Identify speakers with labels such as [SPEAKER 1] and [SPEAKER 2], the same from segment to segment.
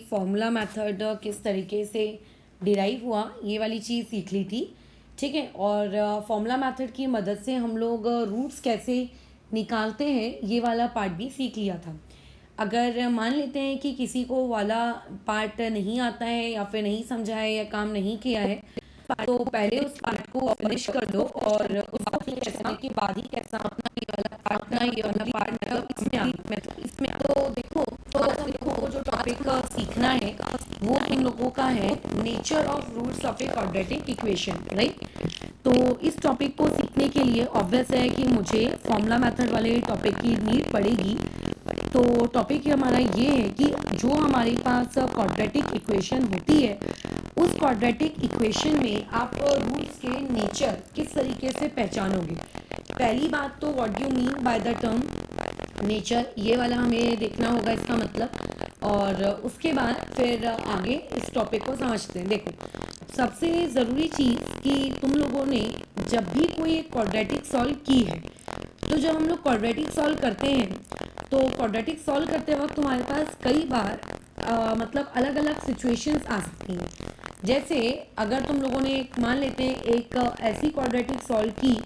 [SPEAKER 1] Formula method किस तरीके से डिराइव हुआ ये वाली चीज़ सीख ली थी, ठीक है। और फॉर्मूला मेथड की मदद से हम लोग रूट्स कैसे निकालते हैं ये वाला पार्ट भी सीख लिया था। अगर मान लेते हैं कि किसी को वाला पार्ट नहीं आता है या फिर नहीं समझा है या काम नहीं किया है, तो पहले उस पार्ट को फिनिश कर दो और उसको फिनिश करने के बाद ही कैसा अपना ये वाला पार्ट इसमें तो देखो जो टॉपिक सीखना है वो हम लोगों का है nature of roots of a quadratic equation, right. तो इस टॉपिक को सीखने के लिए ऑब्वियस है कि मुझे फॉर्मूला मेथड वाले टॉपिक की नीड पड़ेगी। तो टॉपिक हमारा ये है कि जो हमारे पास क्वाड्रेटिक इक्वेशन होती है उस क्वाड्रेटिक इक्वेशन में आप रूट्स के नेचर किस तरीके से पहचानोगे। पहली बात तो what you mean by the term nature, ये वाला हमें देखना होगा इसका मतलब, और उसके बाद फिर आगे इस टॉपिक को समझते हैं। देखो, सबसे ज़रूरी चीज़ कि तुम लोगों ने जब भी कोई एक क्वाड्रेटिक सॉल्व की है, तो जब हम लोग क्वाड्रेटिक सॉल्व करते हैं तो क्वाड्रेटिक सॉल्व करते वक्त तुम्हारे पास कई बार मतलब अलग अलग सिचुएशंस आ सकती हैं। जैसे अगर तुम लोगों ने मान लेते हैं एक ऐसी क्वाड्रेटिक सॉल्व की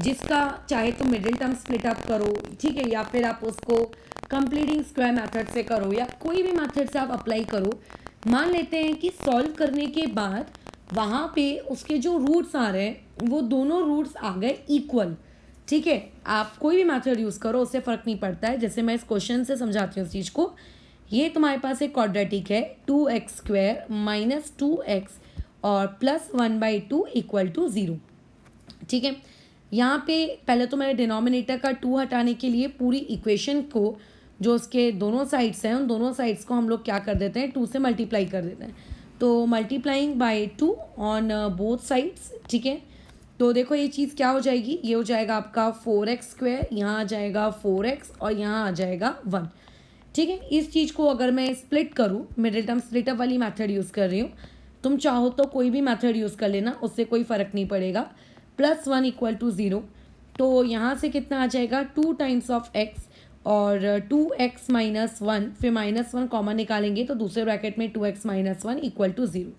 [SPEAKER 1] जिसका चाहे तुम मिडिल टर्म स्प्लिट अप करो, ठीक है, या फिर आप उसको कंप्लीटिंग स्क्वायर मेथड से करो या कोई भी मेथड से आप अप्लाई करो। मान लेते हैं कि सॉल्व करने के बाद वहाँ पे उसके जो रूट्स आ रहे हैं वो दोनों रूट्स आ गए इक्वल, ठीक है। आप कोई भी मेथड यूज़ करो उससे फ़र्क नहीं पड़ता है। जैसे मैं इस क्वेश्चन से समझाती हूँ इस चीज़ को। ये तुम्हारे पास एक क्वाड्रेटिक है 2x² - 2x और +1/2 = 0, ठीक है। यहाँ पे पहले तो मैंने डिनोमिनेटर का 2 हटाने के लिए पूरी इक्वेशन को जो उसके दोनों साइड्स हैं उन दोनों साइड्स को हम लोग क्या कर देते हैं 2 से मल्टीप्लाई कर देते हैं। तो multiplying by 2 on both sides, ठीक है। तो देखो ये चीज़ क्या हो जाएगी, ये हो जाएगा आपका 4x², यहाँ आ जाएगा 4x और यहाँ आ जाएगा 1, ठीक है। इस चीज़ को अगर मैं स्प्लिट करूँ, मिडिल टर्म स्प्लिटअप वाली मेथड यूज़ कर रही हूँ, तुम चाहो तो कोई भी मेथड यूज़ कर लेना, उससे कोई फ़र्क नहीं पड़ेगा। +1 = 0, तो यहाँ से कितना आ जाएगा 2 टाइम्स ऑफ x और 2x - 1, फिर -1 कॉमन निकालेंगे तो दूसरे ब्रैकेट में 2x - 1 = 0।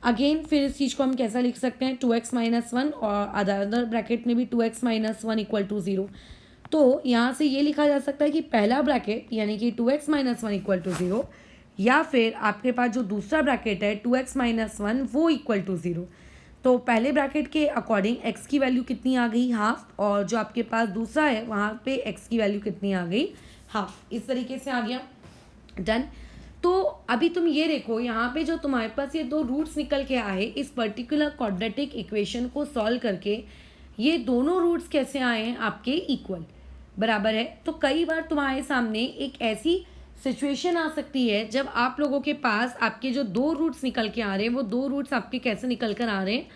[SPEAKER 1] अगेन फिर इस चीज़ को हम कैसा लिख सकते हैं 2x - 1 और अदर ब्रैकेट में भी 2x - 1 = 0। तो यहाँ से ये लिखा जा सकता है कि पहला ब्रैकेट यानी कि 2x - 1 = 0, या फिर आपके पास जो दूसरा ब्रैकेट है 2x - 1 वो = 0। तो पहले ब्रैकेट के अकॉर्डिंग x की वैल्यू कितनी आ गई, हाफ, और जो आपके पास दूसरा है वहाँ पे x की वैल्यू कितनी आ गई, हाफ। इस तरीके से आ गया, डन। तो अभी तुम ये देखो यहाँ पे जो तुम्हारे पास ये दो रूट्स निकल के आए इस पर्टिकुलर क्वाड्रेटिक इक्वेशन को सॉल्व करके, ये दोनों रूट्स कैसे आए हैं आपके इक्वल, बराबर है। तो कई बार तुम्हारे सामने एक ऐसी सिचुएशन आ सकती है जब आप लोगों के पास आपके जो दो रूट्स निकल के आ रहे हैं वो दो रूट्स आपके कैसे निकल कर आ रहे हैं,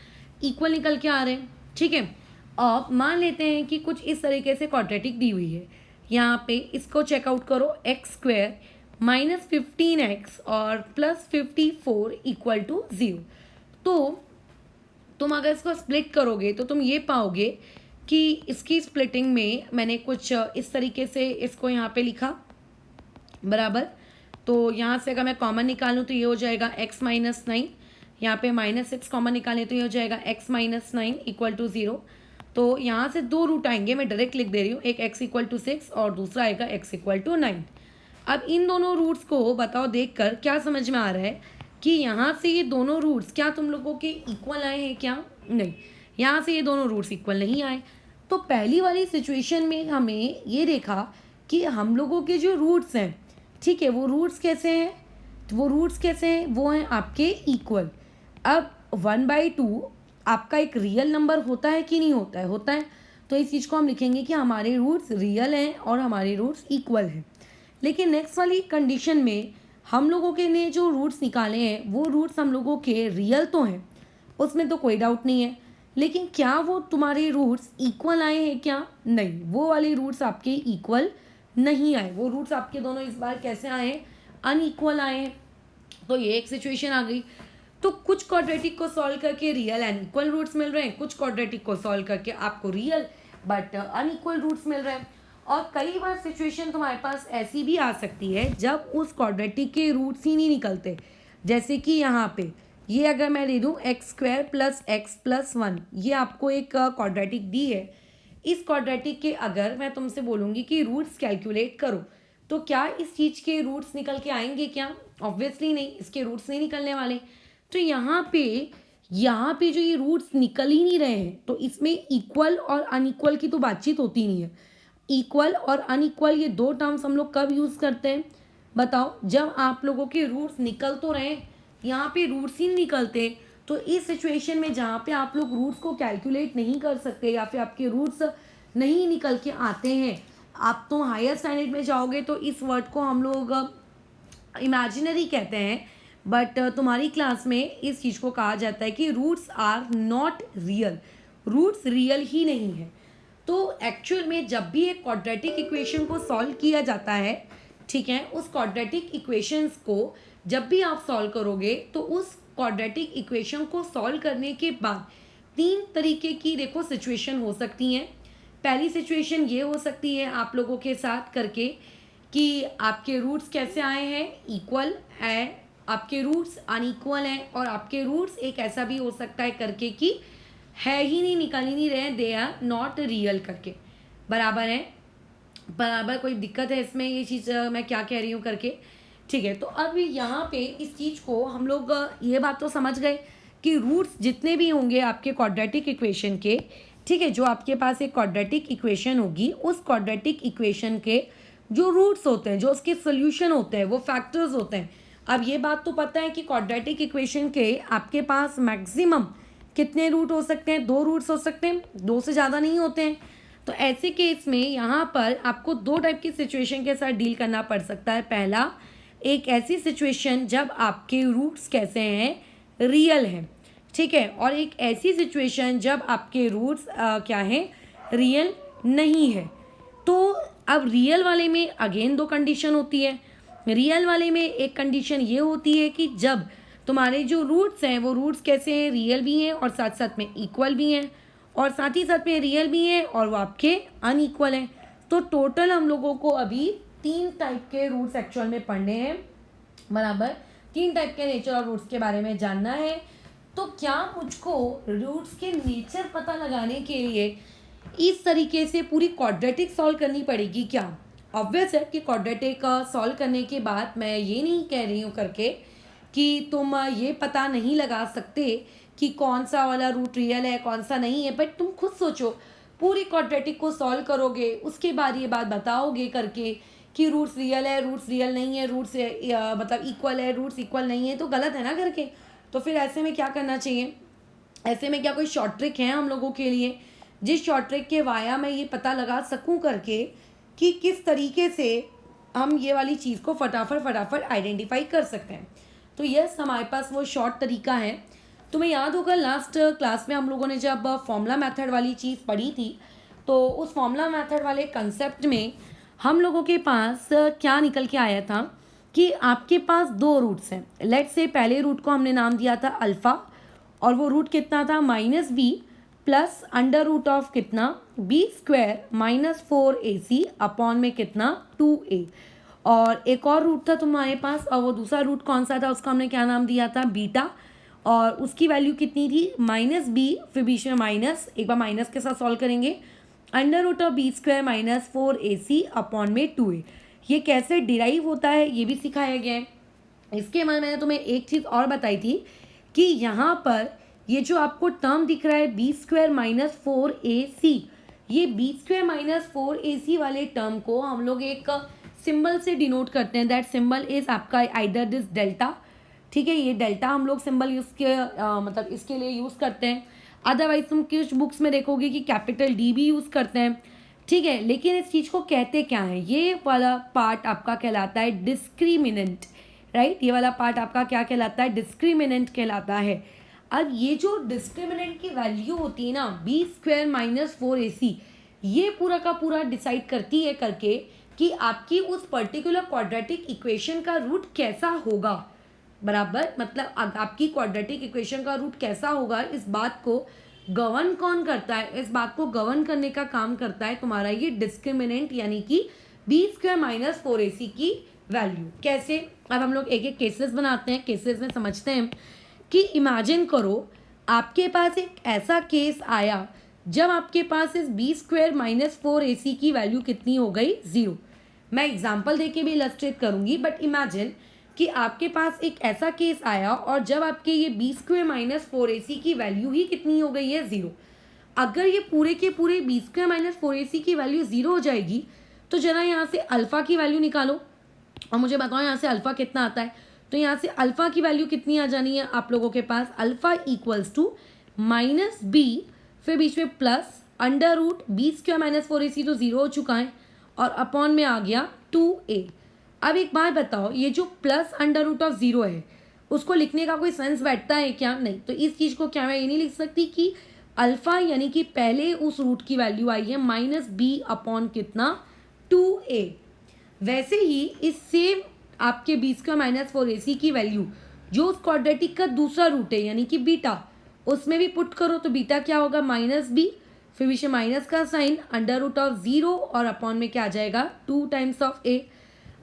[SPEAKER 1] इक्वल निकल के आ रहे हैं, ठीक है। अब मान लेते हैं कि कुछ इस तरीके से क्वाड्रेटिक दी हुई है, यहाँ पे इसको चेकआउट करो x² - 15x और +54 = 0। तो तुम अगर इसको स्प्लिट करोगे तो तुम ये पाओगे कि इसकी स्प्लिटिंग में मैंने कुछ इस तरीके से इसको यहाँ पे लिखा, बराबर। तो यहाँ से अगर मैं कॉमन निकालूँ तो ये हो जाएगा x - 9, यहाँ पे -6 कॉमन निकालें तो ये हो जाएगा x - 9 = 0। तो यहाँ से दो रूट आएंगे, मैं डायरेक्ट लिख दे रही हूँ, एक x = 6 और दूसरा आएगा x = 9। अब इन दोनों रूट्स को बताओ देखकर क्या समझ में आ रहा है कि यहाँ से ये दोनों रूट्स क्या तुम लोगों के इक्वल आए हैं क्या, नहीं, यहाँ से ये दोनों रूट्स इक्वल नहीं आए। तो पहली वाली सिचुएशन में हमें ये देखा कि हम लोगों के जो रूट्स हैं, ठीक है, वो रूट्स कैसे हैं, तो वो रूट्स कैसे हैं, वो हैं आपके इक्वल। अब 1/2 आपका एक रियल नंबर होता है कि नहीं होता है, होता है। तो इस चीज़ को हम लिखेंगे कि हमारे रूट्स रियल हैं और हमारे रूट्स इक्वल हैं। लेकिन नेक्स्ट वाली कंडीशन में हम लोगों के ने जो रूट्स निकाले हैं वो रूट्स हम लोगों के रियल तो हैं, उसमें तो कोई डाउट नहीं है, लेकिन क्या वो तुम्हारे रूट्स इक्वल आए हैं क्या, नहीं, वो वाले रूट्स आपके इक्वल नहीं आए। वो रूट्स आपके दोनों इस बार कैसे आए हैं, अनइक्वल आए हैं। तो ये एक सिचुएशन आ गई। तो कुछ क्वाड्रेटिक को सॉल्व करके रियल एंड इक्वल रूट्स मिल रहे हैं, कुछ क्वाड्रेटिक को सॉल्व करके आपको रियल बट अनइक्वल रूट्स मिल रहे हैं। और कई बार सिचुएशन तुम्हारे पास ऐसी भी आ सकती है जब उस क्वाड्रेटिक के रूट्स ही नहीं निकलते। जैसे कि यहाँ पे ये अगर मैं ले दूँ x square plus x plus one, ये आपको एक क्वाड्रेटिक दी है। इस क्वाड्रेटिक के अगर मैं तुमसे बोलूँगी कि रूट्स कैलकुलेट करो, तो क्या इस चीज़ के रूट्स निकल के आएंगे क्या? ऑब्वियसली नहीं, इसके रूट्स नहीं निकलने वाले। तो यहाँ पे जो ये रूट्स निकल ही नहीं रहे हैं, तो इसमें इक्वल और अनइक्वल की तो बातचीत होती नहीं है। इक्वल और अनइक्वल ये दो टर्म्स हम लोग कब यूज़ करते हैं बताओ? जब आप लोगों के रूट्स निकल तो रहे, यहाँ पे रूट्स ही नहीं निकलते। तो इस सिचुएशन में जहाँ पे आप लोग रूट्स को कैलकुलेट नहीं कर सकते या फिर आपके रूट्स नहीं निकल के आते हैं, आप तुम हायर स्टैंडर्ड में जाओगे तो इस वर्ड को हम लोग इमेजिनरी कहते हैं, बट तुम्हारी क्लास में इस चीज़ को कहा जाता है कि roots are not real, roots real ही नहीं है। तो एक्चुअल में जब भी एक क्वाड्रेटिक इक्वेशन को सॉल्व किया जाता है, ठीक है, उस क्वाड्रेटिक इक्वेशंस को जब भी आप सॉल्व करोगे तो उस क्वाड्रेटिक इक्वेशन को सॉल्व करने के बाद तीन तरीके की देखो सिचुएशन हो सकती हैं। पहली सिचुएशन ये हो सकती है आप लोगों के साथ करके कि आपके रूट्स कैसे आए हैं, इक्वल है, आपके रूट्स अनइक्वल हैं, और आपके रूट्स एक ऐसा भी हो सकता है करके कि है ही नहीं, निकल ही नहीं रहे, दे आर नॉट रियल करके। बराबर है? बराबर? कोई दिक्कत है इसमें? ये चीज़ मैं क्या कह रही हूँ करके, ठीक है। तो अब यहाँ पे इस चीज़ को हम लोग ये बात तो समझ गए कि रूट्स जितने भी होंगे आपके क्वाड्रेटिक इक्वेशन के, ठीक है, जो आपके पास एक क्वाड्रेटिक इक्वेशन होगी, उस क्वाड्रेटिक इक्वेशन के जो रूट्स होते हैं, जो उसके सोल्यूशन होते हैं, वो फैक्टर्स होते हैं। अब ये बात तो पता है कि क्वाड्रेटिक इक्वेशन के आपके पास मैक्सिमम कितने रूट हो सकते हैं? दो रूट्स हो सकते हैं, दो से ज़्यादा नहीं होते हैं। तो ऐसे केस में यहाँ पर आपको दो टाइप की सिचुएशन के साथ डील करना पड़ सकता है। पहला, एक ऐसी सिचुएशन जब आपके रूट्स कैसे हैं, रियल हैं, ठीक है, और एक ऐसी सिचुएशन जब आपके रूट्स क्या हैं, रियल नहीं है। तो अब रियल वाले में अगेन दो कंडीशन होती है। रियल वाले में एक कंडीशन ये होती है कि जब तुम्हारे जो रूट्स हैं वो रूट्स कैसे हैं, रियल भी हैं और साथ साथ में इक्वल भी हैं, और साथ ही साथ में रियल भी हैं और वो आपके अनइक्वल हैं। तो टोटल हम लोगों को अभी तीन टाइप के रूट्स एक्चुअल में पढ़ने हैं। बराबर? तीन टाइप के नेचर और रूट्स के बारे में जानना है। तो क्या मुझको रूट्स के नेचर पता लगाने के लिए इस तरीके से पूरी क्वाड्रेटिक सॉल्व करनी पड़ेगी क्या? ऑब्वियस है कि क्वाड्रेटिक सॉल्व करने के बाद मैं ये नहीं कह रही हूँ करके कि तुम ये पता नहीं लगा सकते कि कौन सा वाला रूट रियल है, कौन सा नहीं है, बट तुम खुद सोचो, पूरी क्वाड्रेटिक को सॉल्व करोगे, उसके बाद ये बात बताओगे करके कि रूट्स रियल है, रूट्स रियल नहीं है, रूट्स मतलब इक्वल है, रूट्स इक्वल नहीं है, तो गलत है ना करके। तो फिर ऐसे में क्या करना चाहिए? ऐसे में क्या कोई शॉर्ट ट्रिक है हम लोगों के लिए, जिस शॉर्ट ट्रिक के वाया मैं ये पता लगा सकूं करके कि किस तरीके से हम ये वाली चीज़ को फटाफट आइडेंटिफाई कर सकते हैं? तो यस, हमारे पास वो शॉर्ट तरीका है। तुम्हें याद होगा लास्ट क्लास में हम लोगों ने जब फॉर्मूला मेथड वाली चीज़ पढ़ी थी, तो उस फॉर्मूला मेथड वाले कंसेप्ट में हम लोगों के पास क्या निकल के आया था कि आपके पास दो रूट्स हैं। लेट्स से पहले रूट को हमने नाम दिया था अल्फ़ा, और वो रूट कितना था, -b plus under root of कितना, बी स्क्वायर -4ac अपॉन में कितना, 2a। और एक और रूट था तुम्हारे पास, और वो दूसरा रूट कौन सा था, उसका हमने क्या नाम दिया था, बीटा, और उसकी वैल्यू कितनी थी, -b, फिर बीच में माइनस, एक बार माइनस के साथ सॉल्व करेंगे, under root of B square -4ac upon में 2a। ये कैसे डिराइव होता है ये भी सिखाया गया है। इसके बाद मैंने तुम्हें एक चीज़ और बताई थी कि यहाँ पर ये जो आपको टर्म दिख रहा है बी स्क्वायर -4ac, ये बी स्क्वायर -4ac वाले टर्म को हम लोग एक सिंबल से डिनोट करते हैं। दैट सिंबल इज आपका आइदर दिस डेल्टा, ठीक है, ये डेल्टा हम लोग सिंबल यूज़ के मतलब इसके लिए यूज़ करते हैं। अदरवाइज तुम कुछ बुक्स में देखोगे कि कैपिटल डी भी यूज़ करते हैं, ठीक है, लेकिन इस चीज़ को कहते क्या है, ये वाला पार्ट आपका कहलाता है डिस्क्रिमिनेंट, राइट, ये वाला पार्ट आपका क्या कहलाता है, डिस्क्रिमिनेंट कहलाता है। अब ये जो डिस्क्रिमिनेंट की वैल्यू होती है ना, बी स्क्वायर -4ac, ये पूरा का पूरा डिसाइड करती है करके कि आपकी उस पर्टिकुलर क्वाड्रेटिक इक्वेशन का रूट कैसा होगा। बराबर, मतलब आपकी क्वाड्रेटिक इक्वेशन का रूट कैसा होगा, इस बात को गवर्न कौन करता है, इस बात को गवर्न करने का काम करता है तुम्हारा ये डिस्क्रिमिनेंट यानी कि बी स्क्वायर माइनस 4ac की वैल्यू। कैसे, अब हम लोग एक एक केसेस बनाते हैं, केसेस में समझते हैं कि इमेजिन करो आपके पास एक ऐसा केस आया जब आपके पास इस बी स्क्वायर माइनस 4ac की वैल्यू कितनी हो गई, 0। मैं एग्जाम्पल देके भी इलस्ट्रेट करूंगी, बट इमेजिन कि आपके पास एक ऐसा केस आया और जब आपके ये बी स्क्वायर माइनस 4ac की वैल्यू ही कितनी हो गई है, 0। अगर ये पूरे के पूरे बी स्क्वायर माइनस 4ac की वैल्यू 0 हो जाएगी तो जरा यहाँ से अल्फा की वैल्यू निकालो और मुझे बताओ यहाँ से अल्फा कितना आता है। तो यहाँ से अल्फा की वैल्यू कितनी आ जानी है आप लोगों के पास, alpha equals to minus B, फिर बीच में plus under root B square minus 4ac तो 0 हो चुका है और अपॉन में आ गया 2a। अब एक बात बताओ, ये जो प्लस अंडर रूट ऑफ 0 है उसको लिखने का कोई सेंस बैठता है क्या, नहीं। तो इस चीज़ को क्या मैं ये नहीं लिख सकती कि अल्फा यानी कि पहले उस रूट की वैल्यू आई है माइनस बी अपॉन कितना, 2a। वैसे ही इस सेम आपके बी स्क्वायर माइनस 4ac की वैल्यू जो उस क्वाड्रेटिक का दूसरा रूट है यानी कि बीटा, उसमें भी पुट करो तो बीटा क्या होगा, माइनस बी, फिर पीछे माइनस का साइन, अंडर रूट ऑफ 0 और अपॉन में क्या आ जाएगा, 2 टाइम्स ऑफ a।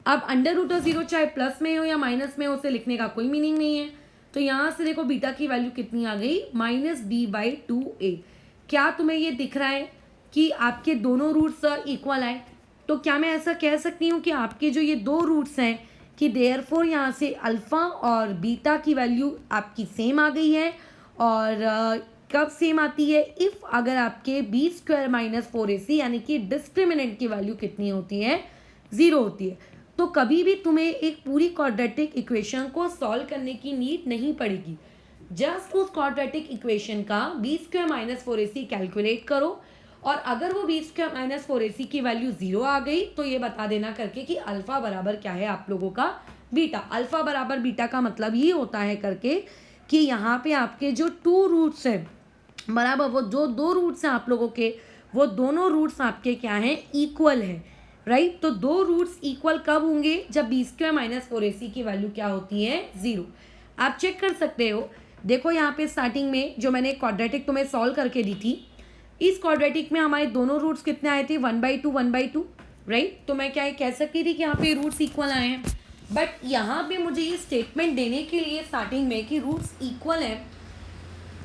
[SPEAKER 1] अब अंडर रूट ऑफ 0 चाहे प्लस में हो या माइनस में हो, उसे लिखने का कोई मीनिंग नहीं है। तो यहाँ से देखो बीटा की वैल्यू कितनी आ गई, माइनस बी बाई 2a। क्या तुम्हें ये दिख रहा है कि आपके दोनों रूट्स इक्वल आए? तो क्या मैं ऐसा कह सकती हूँ कि आपके जो ये दो रूट्स हैं कि देयरफॉर यहाँ से अल्फ़ा और बीटा की वैल्यू आपकी सेम आ गई है। और कब सेम आती है, इफ़ अगर आपके बी स्क्वायर माइनस 4ac यानी कि डिस्क्रिमिनेंट की वैल्यू कितनी होती है, 0 होती है। तो कभी भी तुम्हें एक पूरी क्वाड्रेटिक इक्वेशन को सॉल्व करने की नीड नहीं पड़ेगी, जस्ट उस क्वाड्रेटिक इक्वेशन का B square minus 4ac calculate करो और अगर वो बी स्क्वायर माइनस 4ac की वैल्यू 0 आ गई तो ये बता देना करके कि अल्फा बराबर क्या है आप लोगों का, बीटा। अल्फा बराबर बीटा का मतलब ये होता है करके कि यहाँ पे आपके जो 2 रूट्स हैं बराबर, वो जो 2 रूट्स हैं आप लोगों के, वो दोनों रूट्स आपके क्या हैं, इक्वल है, राइट। तो 2 रूट्स इक्वल कब होंगे, जब बी स्क्वायर माइनस 4ac की वैल्यू क्या होती है, 0। आप चेक कर सकते हो, देखो यहाँ पे स्टार्टिंग में जो मैंने क्वाड्रेटिक तुम्हें सॉल्व करके दी थी, इस क्वाड्रेटिक में हमारे दोनों रूट्स कितने आए थे, 1/2 1/2, राइट। तो मैं क्या कह सकती थी कि यहाँ पे रूट्स इक्वल आए हैं, बट यहाँ पे मुझे ये स्टेटमेंट देने के लिए स्टार्टिंग में कि रूट्स इक्वल हैं,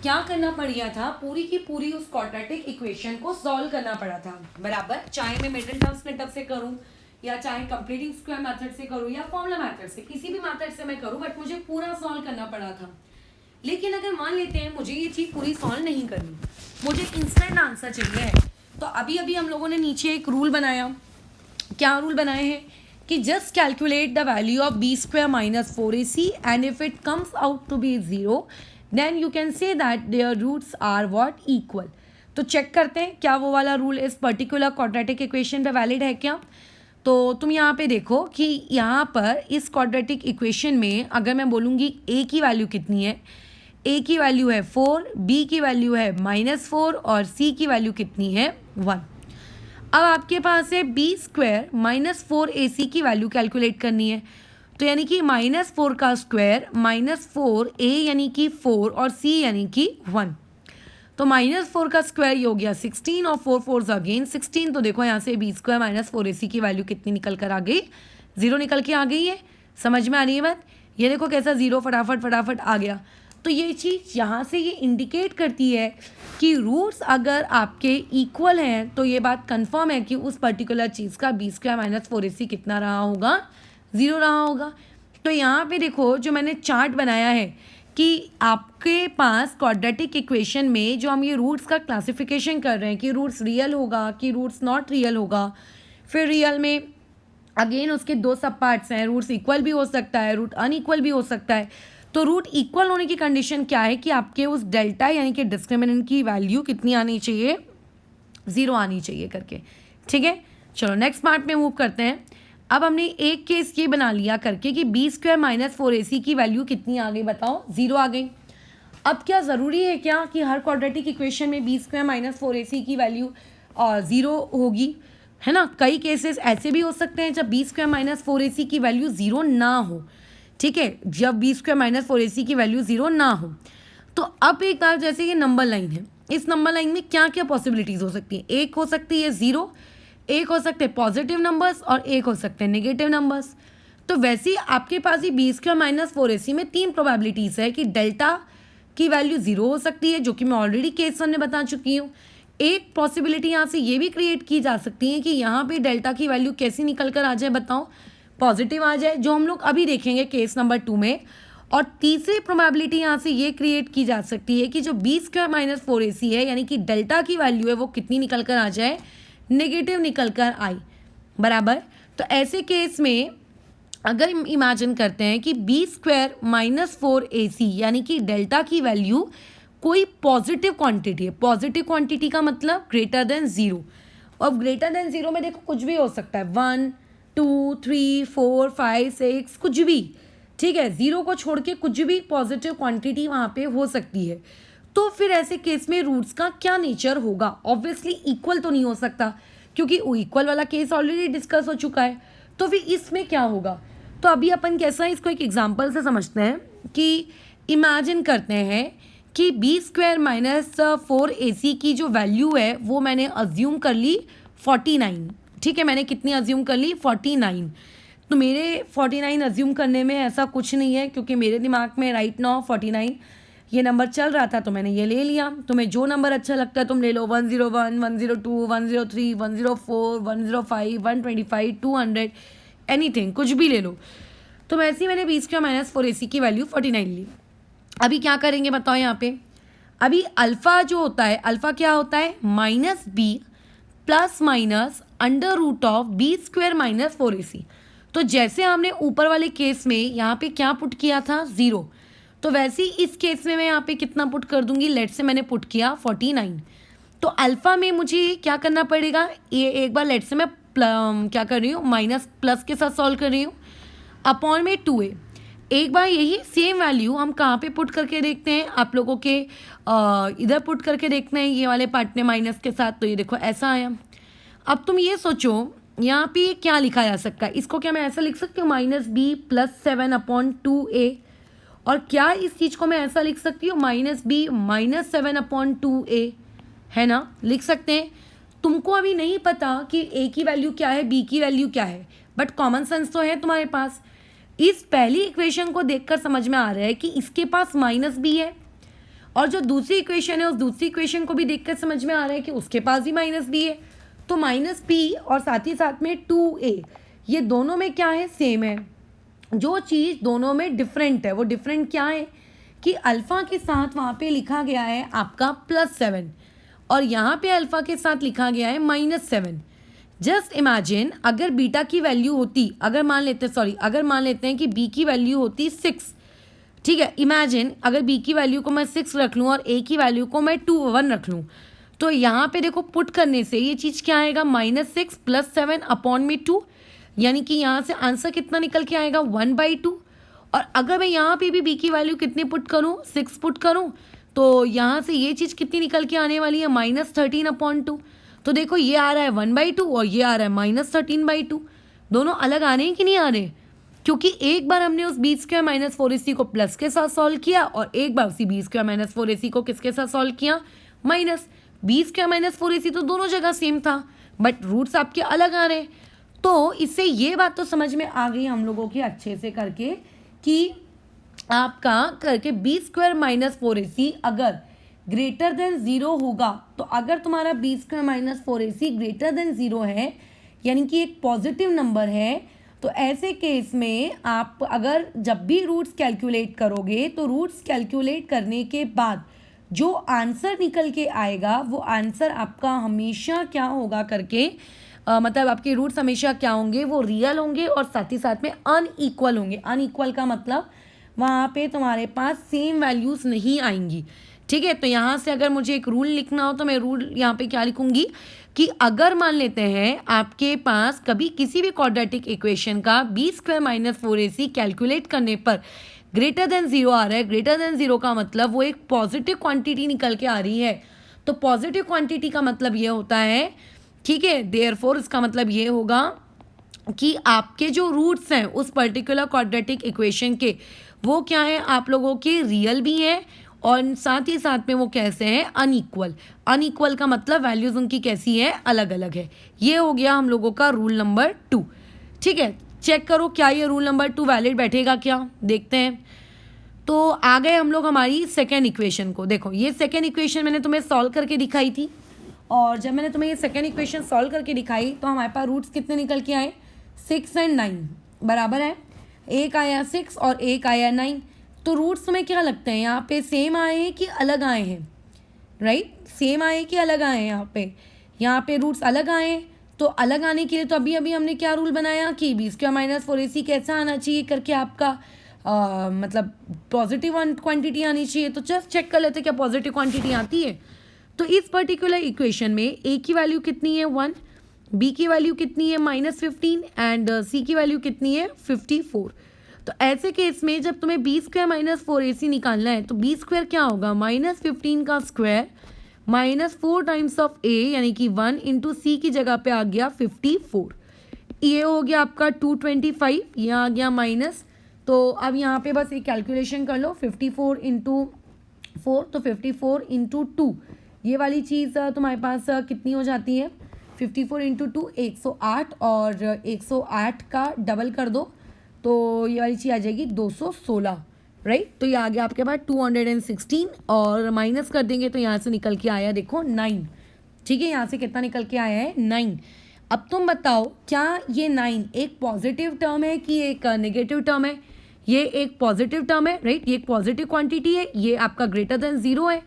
[SPEAKER 1] क्या करना पड़ गया था, पूरी की पूरी उस क्वाड्रेटिक इक्वेशन को सॉल्व करना पड़ा था, बराबर। चाहे मैं मिडिल टर्म स्प्लिट से करूँ या चाहे कंप्लीटिंग स्क्वायर मेथड से करूँ या फॉर्मूला मेथड से, किसी भी मेथड से मैं करूँ, बट मुझे पूरा सॉल्व करना पड़ा था। लेकिन अगर मान लेते हैं मुझे ये चीज़ पूरी सॉल्व नहीं करनी, मुझे इंस्टेंट आंसर चाहिए, तो अभी अभी हम लोगों ने नीचे एक रूल बनाया। क्या रूल बनाए हैं कि just calculate the value of B square minus 4ac and if it comes out to be 0 then you can say that their roots are what, equal. तो चेक करते हैं क्या वो वाला रूल इस पर्टिकुलर क्वाड्रेटिक इक्वेशन पे valid है क्या। तो तुम यहाँ पे देखो कि यहाँ पर इस क्वाड्रेटिक इक्वेशन में अगर मैं बोलूँगी a की वैल्यू कितनी है, a की वैल्यू है 4, b की वैल्यू है -4 और c की वैल्यू कितनी है, 1। अब आपके पास है बी स्क्वायर माइनस 4ac की वैल्यू कैलकुलेट करनी है, तो यानी कि -4 का स्क्वायर -4a यानी कि 4 और c यानी कि 1। तो -4 का स्क्वायर ये हो गया 16 और 4 4 अगेन 16। तो देखो यहाँ से बी स्क्वायर माइनस 4ac की वैल्यू कितनी निकल कर आ गई, 0 निकल के आ गई है। समझ में आ रही है बात, ये देखो कैसा 0 फटाफट फटाफट आ गया। तो ये चीज़ यहाँ से ये इंडिकेट करती है कि रूट्स अगर आपके इक्वल हैं तो ये बात कंफर्म है कि उस पर्टिकुलर चीज़ का बी स्क्वायर माइनस 4ac कितना रहा होगा, 0 रहा होगा। तो यहाँ पे देखो जो मैंने चार्ट बनाया है कि आपके पास क्वाड्रेटिक इक्वेशन में जो हम ये रूट्स का क्लासिफिकेशन कर रहे हैं कि रूट्स रियल होगा कि रूट्स नॉट रियल होगा, फिर रियल में अगेन उसके 2 सब पार्ट्स हैं, रूट्स इक्वल भी हो सकता है, रूट अनइक्वल भी हो सकता है। तो रूट इक्वल होने की कंडीशन क्या है कि आपके उस डेल्टा यानी कि डिस्क्रिमिनेंट की वैल्यू कितनी आनी चाहिए, 0 आनी चाहिए करके, ठीक है। चलो नेक्स्ट पार्ट में मूव करते हैं। अब हमने एक केस ये बना लिया करके कि बी स्क्वायर माइनस 4ac की वैल्यू कितनी आ गई, बताओ, 0 आ गई। अब क्या ज़रूरी है क्या कि हर क्वाड्रेटिक इक्वेशन में बी स्क्वायर माइनस 4ac की वैल्यू 0 होगी, है ना। कई केसेस ऐसे भी हो सकते हैं जब बी स्क्वायर माइनस 4ac की वैल्यू 0 ना हो, ठीक है, जब बी स्क्वायर माइनस 4ac की वैल्यू 0 ना हो। तो अब एक बार जैसे ये नंबर लाइन है, इस नंबर लाइन में क्या क्या पॉसिबिलिटीज़ हो सकती हैं। एक हो सकती है ज़ीरो, एक हो सकते हैं पॉजिटिव नंबर्स और एक हो सकते हैं नेगेटिव नंबर्स। तो वैसे ही आपके पास ही बी स्क्वायर माइनस 4ac में 3 प्रोबेबिलिटीज़ है कि डेल्टा की वैल्यू ज़ीरो हो सकती है, जो कि मैं ऑलरेडी केस 1 में बता चुकी हूँ। एक पॉसिबिलिटी यहाँ से ये भी क्रिएट की जा सकती है कि यहाँ पे डेल्टा की वैल्यू कैसी निकल कर आ जाए, बताओ, पॉजिटिव आ जाए, जो हम लोग अभी देखेंगे केस नंबर 2 में। और तीसरी प्रोबेबिलिटी यहाँ से ये क्रिएट की जा सकती है कि जो बी स्क्वायर माइनस 4ac है, यानी कि डेल्टा की वैल्यू है, वो कितनी निकल कर आ जाए, नेगेटिव निकल कर आई, बराबर। तो ऐसे केस में अगर इमेजिन करते हैं कि बी स्क्वायर माइनस 4ac यानी कि डेल्टा की वैल्यू कोई पॉजिटिव क्वांटिटी है। पॉजिटिव क्वांटिटी का मतलब ग्रेटर देन ज़ीरो, और ग्रेटर देन ज़ीरो में देखो कुछ भी हो सकता है, 1 2 3 4 5 6 कुछ भी, ठीक है, ज़ीरो को छोड़ के कुछ भी पॉजिटिव क्वांटिटी वहाँ पे हो सकती है। तो फिर ऐसे केस में रूट्स का क्या नेचर होगा। ऑब्वियसली इक्वल तो नहीं हो सकता, क्योंकि इक्वल वाला केस ऑलरेडी डिस्कस हो चुका है। तो फिर इसमें क्या होगा, तो अभी अपन कैसा इसको एक एग्जांपल से समझते हैं कि इमेजिन करते हैं कि बी स्क्वायर माइनस 4ac की जो वैल्यू है वो मैंने अज्यूम कर ली 49, ठीक है, मैंने कितनी अज्यूम कर ली 49। तो मेरे 49 अज्यूम करने में ऐसा कुछ नहीं है, क्योंकि मेरे दिमाग में राइट नाउ 49 ये नंबर चल रहा था, तो मैंने ये ले लिया। तुम्हें जो नंबर अच्छा लगता है तुम ले लो, 101 102 103 104 105 125 200 एनीथिंग, कुछ भी ले लो। तो वैसे ही मैंने बी स्क्वायर माइनस 4ac की वैल्यू 49 ली। अभी क्या करेंगे बताओ यहाँ पे, अभी अल्फ़ा जो होता है, अल्फ़ा क्या होता है, minus B plus minus under root of B square minus 4ac। तो जैसे हमने ऊपर वाले केस में यहाँ पे क्या पुट किया था, ज़ीरो, तो वैसे ही इस केस में मैं यहाँ पे कितना पुट कर दूंगी, लेट से मैंने पुट किया 49। तो अल्फ़ा में मुझे क्या करना पड़ेगा, ये एक बार लेट से मैं क्या कर रही हूँ, माइनस प्लस के साथ सॉल्व कर रही हूँ, अपॉन में 2a। एक बार यही सेम वैल्यू हम कहाँ पे पुट करके देखते हैं, आप लोगों के इधर पुट करके देखते हैं, ये वाले पार्ट में माइनस के साथ। तो ये देखो ऐसा आया। अब तुम ये सोचो यहाँ पे क्या लिखा जा सकता है, इसको क्या मैं ऐसा लिख सकती हूँ, minus B plus 7 upon 2a, और क्या इस चीज़ को मैं ऐसा लिख सकती हूँ, minus B minus 7 upon 2a, है ना, लिख सकते हैं। तुमको अभी नहीं पता कि a की वैल्यू क्या है, b की वैल्यू क्या है, बट कॉमन सेंस तो है तुम्हारे पास। इस पहली इक्वेशन को देखकर समझ में आ रहा है कि इसके पास माइनस बी है, और जो दूसरी इक्वेशन है उस दूसरी इक्वेशन को भी देखकर समझ में आ रहा है कि उसके पास भी माइनस बी है। तो माइनस बी और साथ ही साथ में 2a, ये दोनों में क्या है, सेम है। जो चीज़ दोनों में डिफरेंट है वो डिफरेंट क्या है कि अल्फ़ा के साथ वहाँ पे लिखा गया है आपका +7, और यहाँ पे अल्फ़ा के साथ लिखा गया है -7। जस्ट इमेजिन अगर बीटा की वैल्यू होती, अगर मान लेते हैं कि बी की वैल्यू होती 6, ठीक है, इमेजिन अगर बी की वैल्यू को मैं 6 रख लूँ और ए की वैल्यू को मैं 1 रख लूँ, तो यहाँ पे देखो पुट करने से ये चीज़ क्या आएगा, -6 + 7 अपॉन में 2, यानी कि यहाँ से आंसर कितना निकल के आएगा, 1/2। और अगर मैं यहाँ पे भी बी की वैल्यू कितनी पुट करूँ, 6 पुट करूँ, तो यहाँ से ये चीज़ कितनी निकल के आने वाली है, -13/2। तो देखो ये आ रहा है 1/2 और ये आ रहा है -13/2। दोनों अलग आ रहे हैं कि नहीं आ रहे, क्योंकि एक बार हमने उस बी स्क्वायर माइनस 4ac को प्लस के साथ सॉल्व किया, और एक बार उसी बी स्क्वायर माइनस 4ac को किसके साथ सॉल्व किया, minus. B square minus 4ac तो दोनों जगह सेम था, बट रूट्स आपके अलग आ रहे हैं। तो इससे ये बात तो समझ में आ गई हम लोगों की अच्छे से करके कि आपका करके बी स्क्वायर माइनस 4ac अगर ग्रेटर देन 0 होगा, तो अगर तुम्हारा B square minus 4ac greater than 0 है, यानी कि एक पॉजिटिव नंबर है, तो ऐसे केस में आप अगर जब भी रूट्स कैलकुलेट करोगे, तो रूट्स कैलकुलेट करने के बाद जो आंसर निकल के आएगा वो आंसर आपका हमेशा क्या होगा करके मतलब आपके रूट्स हमेशा क्या होंगे, वो रियल होंगे और साथ ही साथ में अनइक्वल होंगे। अनइक्वल का मतलब वहाँ पे तुम्हारे पास सेम वैल्यूज़ नहीं आएंगी, ठीक है। तो यहाँ से अगर मुझे एक रूल लिखना हो तो मैं रूल यहाँ पे क्या लिखूँगी कि अगर मान लेते हैं आपके पास कभी किसी भी क्वाड्रेटिक इक्वेशन का B square minus 4ac calculate करने पर ग्रेटर देन 0 आ रहा है, ग्रेटर देन 0 का मतलब वो एक पॉजिटिव क्वांटिटी निकल के आ रही है। तो पॉजिटिव क्वांटिटी का मतलब ये होता है, ठीक है, देयरफॉर इसका मतलब ये होगा कि आपके जो रूट्स हैं उस पर्टिकुलर क्वाड्रेटिक इक्वेशन के, वो क्या है, आप लोगों के रियल भी हैं और साथ ही साथ में वो कैसे हैं, अनइक्वल। अनइक्वल का मतलब वैल्यूज़ उनकी कैसी है, अलग अलग है। ये हो गया हम लोगों का रूल नंबर 2। ठीक है, चेक करो क्या ये रूल नंबर 2 वैलिड बैठेगा क्या, देखते हैं। तो आ गए हम लोग हमारी सेकेंड इक्वेशन को। देखो ये सेकेंड इक्वेशन मैंने तुम्हें सॉल्व करके दिखाई थी, और जब मैंने तुम्हें ये सेकेंड इक्वेशन सॉल्व करके दिखाई तो हमारे पास रूट्स कितने निकल के आए, 6 और 9 बराबर है। एक आया 6 और एक आया 9। तो रूट्स तुम्हें क्या लगते हैं यहाँ पे, सेम आए हैं कि अलग आए हैं, राइट? सेम आए कि अलग आए हैं यहाँ पे रूट्स अलग आए हैं। तो अलग आने के लिए तो अभी अभी हमने क्या रूल बनाया कि b² - 4ac कैसा आना चाहिए करके आपका मतलब पॉजिटिव क्वांटिटी आनी चाहिए। तो जस्ट चेक कर लेते क्या पॉजिटिव क्वांटिटी आती है। तो इस पर्टिकुलर इक्वेशन में a की वैल्यू कितनी है 1, b की वैल्यू कितनी है -15 एंड c की वैल्यू कितनी है 54। तो ऐसे केस में जब तुम्हें b² - 4ac निकालना है तो b² क्या होगा, -15 का स्क्वायर -4 टाइम्स ऑफ a यानी कि 1 इंटू c की जगह पे आ गया 54। ये हो गया आपका 225, यहाँ आ गया माइनस। तो अब यहाँ पे बस एक कैलकुलेशन कर लो, 54 इंटू 4 तो 54 इंटू 2, ये वाली चीज़ तुम्हारे पास कितनी हो जाती है, 54 इंटू 2 108, और 108 का डबल कर दो तो ये वाली चीज़ आ जाएगी 216, राइट? तो ये आ गया आपके पास 216, और माइनस कर देंगे तो यहाँ से निकल के आया देखो 9। ठीक है, यहाँ से कितना निकल के आया है 9। अब तुम बताओ क्या ये 9 एक पॉजिटिव टर्म है कि एक नेगेटिव टर्म है? ये एक पॉजिटिव टर्म है, राइट? ये एक पॉजिटिव क्वांटिटी है, ये आपका ग्रेटर देन 0 है।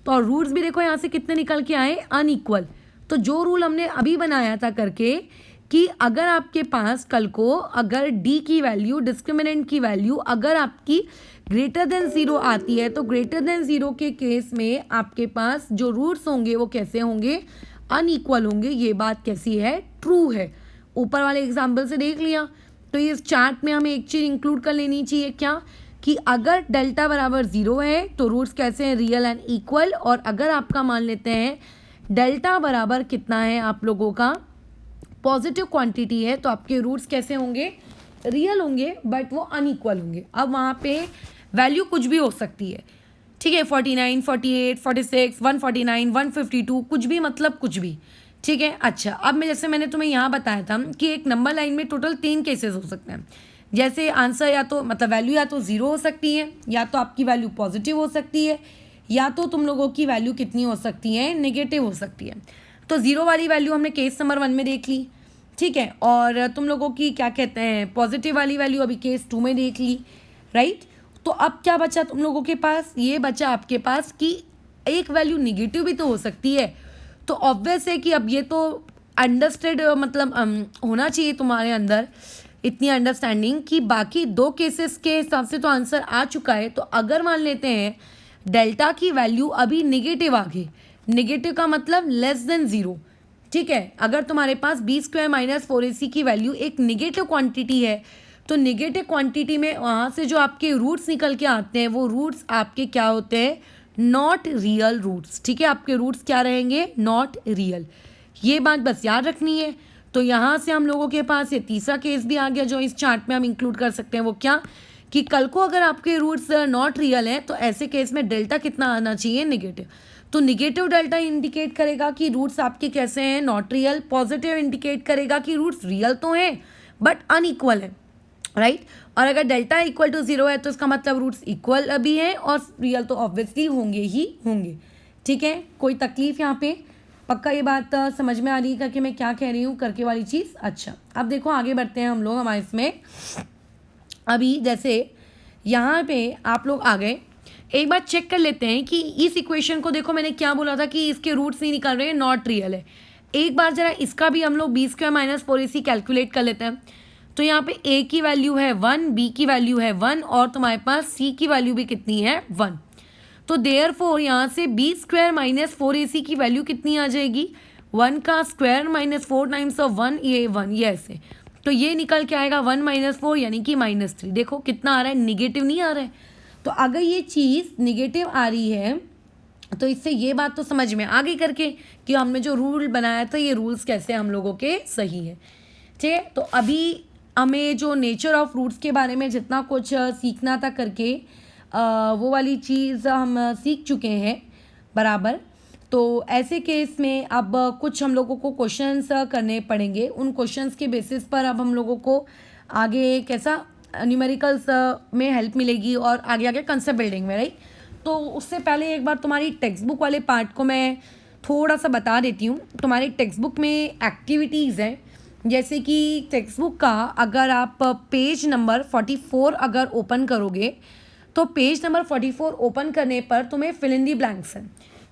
[SPEAKER 1] तो और रूट्स भी देखो यहाँ से कितने निकल के आए, अनइक्वल। तो जो रूल हमने अभी बनाया था करके कि अगर आपके पास कल को अगर डी की वैल्यू, डिस्क्रिमिनेंट की वैल्यू अगर आपकी ग्रेटर देन 0 आती है तो ग्रेटर देन 0 के केस में आपके पास जो रूट्स होंगे वो कैसे होंगे, अनइक्वल होंगे। ये बात कैसी है, ट्रू है। ऊपर वाले एग्जाम्पल से देख लिया। तो इस चार्ट में हमें एक चीज़ इंक्लूड कर लेनी चाहिए क्या, कि अगर डेल्टा बराबर 0 है तो रूट्स कैसे हैं, रियल एंड इक्वल। और अगर आपका मान लेते हैं डेल्टा बराबर कितना है आप लोगों का, पॉजिटिव क्वांटिटी है, तो आपके रूट्स कैसे होंगे, रियल होंगे, बट वो अनइक्वल होंगे। अब वहाँ पे वैल्यू कुछ भी हो सकती है, ठीक है, 49, 48, 46, 149, 152, कुछ भी, मतलब कुछ भी। ठीक है, अच्छा अब मैं जैसे मैंने तुम्हें यहाँ बताया था कि एक नंबर लाइन में टोटल 3 केसेस हो सकते हैं। जैसे आंसर या तो मतलब वैल्यू या तो 0 हो सकती है, या तो आपकी वैल्यू पॉजिटिव हो सकती है, या तो तुम लोगों की वैल्यू कितनी हो सकती है, नेगेटिव हो सकती है। तो 0 वाली वैल्यू हमने केस नंबर 1 में देख ली, ठीक है, और तुम लोगों की क्या कहते हैं पॉजिटिव वाली वैल्यू अभी केस 2 में देख ली, राइट? तो अब क्या बचा तुम लोगों के पास, ये बचा आपके पास कि एक वैल्यू निगेटिव भी तो हो सकती है। तो ऑब्वियस है कि अब ये तो अंडरस्टैंड मतलब होना चाहिए तुम्हारे अंदर इतनी अंडरस्टैंडिंग कि बाकी 2 केसेस के हिसाब से तो आंसर आ चुका है। तो अगर मान लेते हैं डेल्टा की वैल्यू अभी निगेटिव आ गई, निगेटिव का मतलब लेस देन 0, ठीक है, अगर तुम्हारे पास b² - 4ac की वैल्यू एक निगेटिव क्वांटिटी है तो निगेटिव क्वांटिटी में वहाँ से जो आपके रूट्स निकल के आते हैं वो रूट्स आपके क्या होते हैं, नॉट रियल रूट्स। ठीक है, आपके रूट्स क्या रहेंगे, नॉट रियल। ये बात बस याद रखनी है। तो यहाँ से हम लोगों के पास ये तीसरा केस भी आ गया जो इस चार्ट में हम इंक्लूड कर सकते हैं। वो क्या कि कल को अगर आपके रूट्स नॉट रियल हैं तो ऐसे केस में डेल्टा कितना आना चाहिए, नेगेटिव। तो निगेटिव डेल्टा इंडिकेट करेगा कि रूट्स आपके कैसे हैं, नॉट रियल। पॉजिटिव इंडिकेट करेगा कि रूट्स रियल तो हैं बट अनइक्वल है, राइट? और अगर डेल्टा इक्वल टू 0 है तो इसका मतलब रूट्स इक्वल भी हैं और रियल तो ऑब्वियसली होंगे ही होंगे। ठीक है, कोई तकलीफ यहाँ पे, पक्का ये बात समझ में आ रही है करके मैं क्या कह रही हूँ करके वाली चीज़। अच्छा अब देखो आगे बढ़ते हैं हम लोग हमारे इसमें। अभी जैसे यहाँ पे आप लोग आ गए, एक बार चेक कर लेते हैं कि इस इक्वेशन को देखो मैंने क्या बोला था कि इसके रूट्स नहीं निकल रहे हैं, नॉट रियल है। एक बार जरा इसका भी हम लोग b² - 4ac कैलकुलेट कर लेते हैं। तो यहाँ पे a की वैल्यू है 1, b की वैल्यू है 1 और तुम्हारे पास c की वैल्यू भी कितनी है 1। तो देयरफॉर यहाँ से b² - 4ac की वैल्यू कितनी आ जाएगी, 1 का स्क्वायर -4 टाइम्स ऑफ 1, ये 1, ये ऐसे। तो ये निकल के आएगा 1 - 4 यानी कि -3। देखो कितना आ रहा है, निगेटिव नहीं आ रहा है। तो अगर ये चीज़ निगेटिव आ रही है तो इससे ये बात तो समझ में आ गई करके कि हमने जो रूल बनाया था ये रूल्स कैसे हम लोगों के सही है। ठीक है, तो अभी हमें जो नेचर ऑफ रूट्स के बारे में जितना कुछ सीखना था करके वो वाली चीज़ हम सीख चुके हैं बराबर। तो ऐसे केस में अब कुछ हम लोगों को क्वेश्चंस करने पड़ेंगे। उन क्वेश्चंस के बेसिस पर अब हम लोगों को आगे कैसा न्यूमेरिकल्स में हेल्प मिलेगी और आगे आगे कंसेप्ट बिल्डिंग में, राइट। तो उससे पहले एक बार तुम्हारी टेक्स्ट बुक वाले पार्ट को मैं थोड़ा सा बता देती हूँ। तुम्हारी टेक्स्ट बुक में एक्टिविटीज़ हैं, जैसे कि टेक्स्ट बुक का अगर आप पेज नंबर 44 अगर ओपन करोगे तो पेज नंबर 44 ओपन करने पर तुम्हें फिल इन दी ब्लैंक्स है,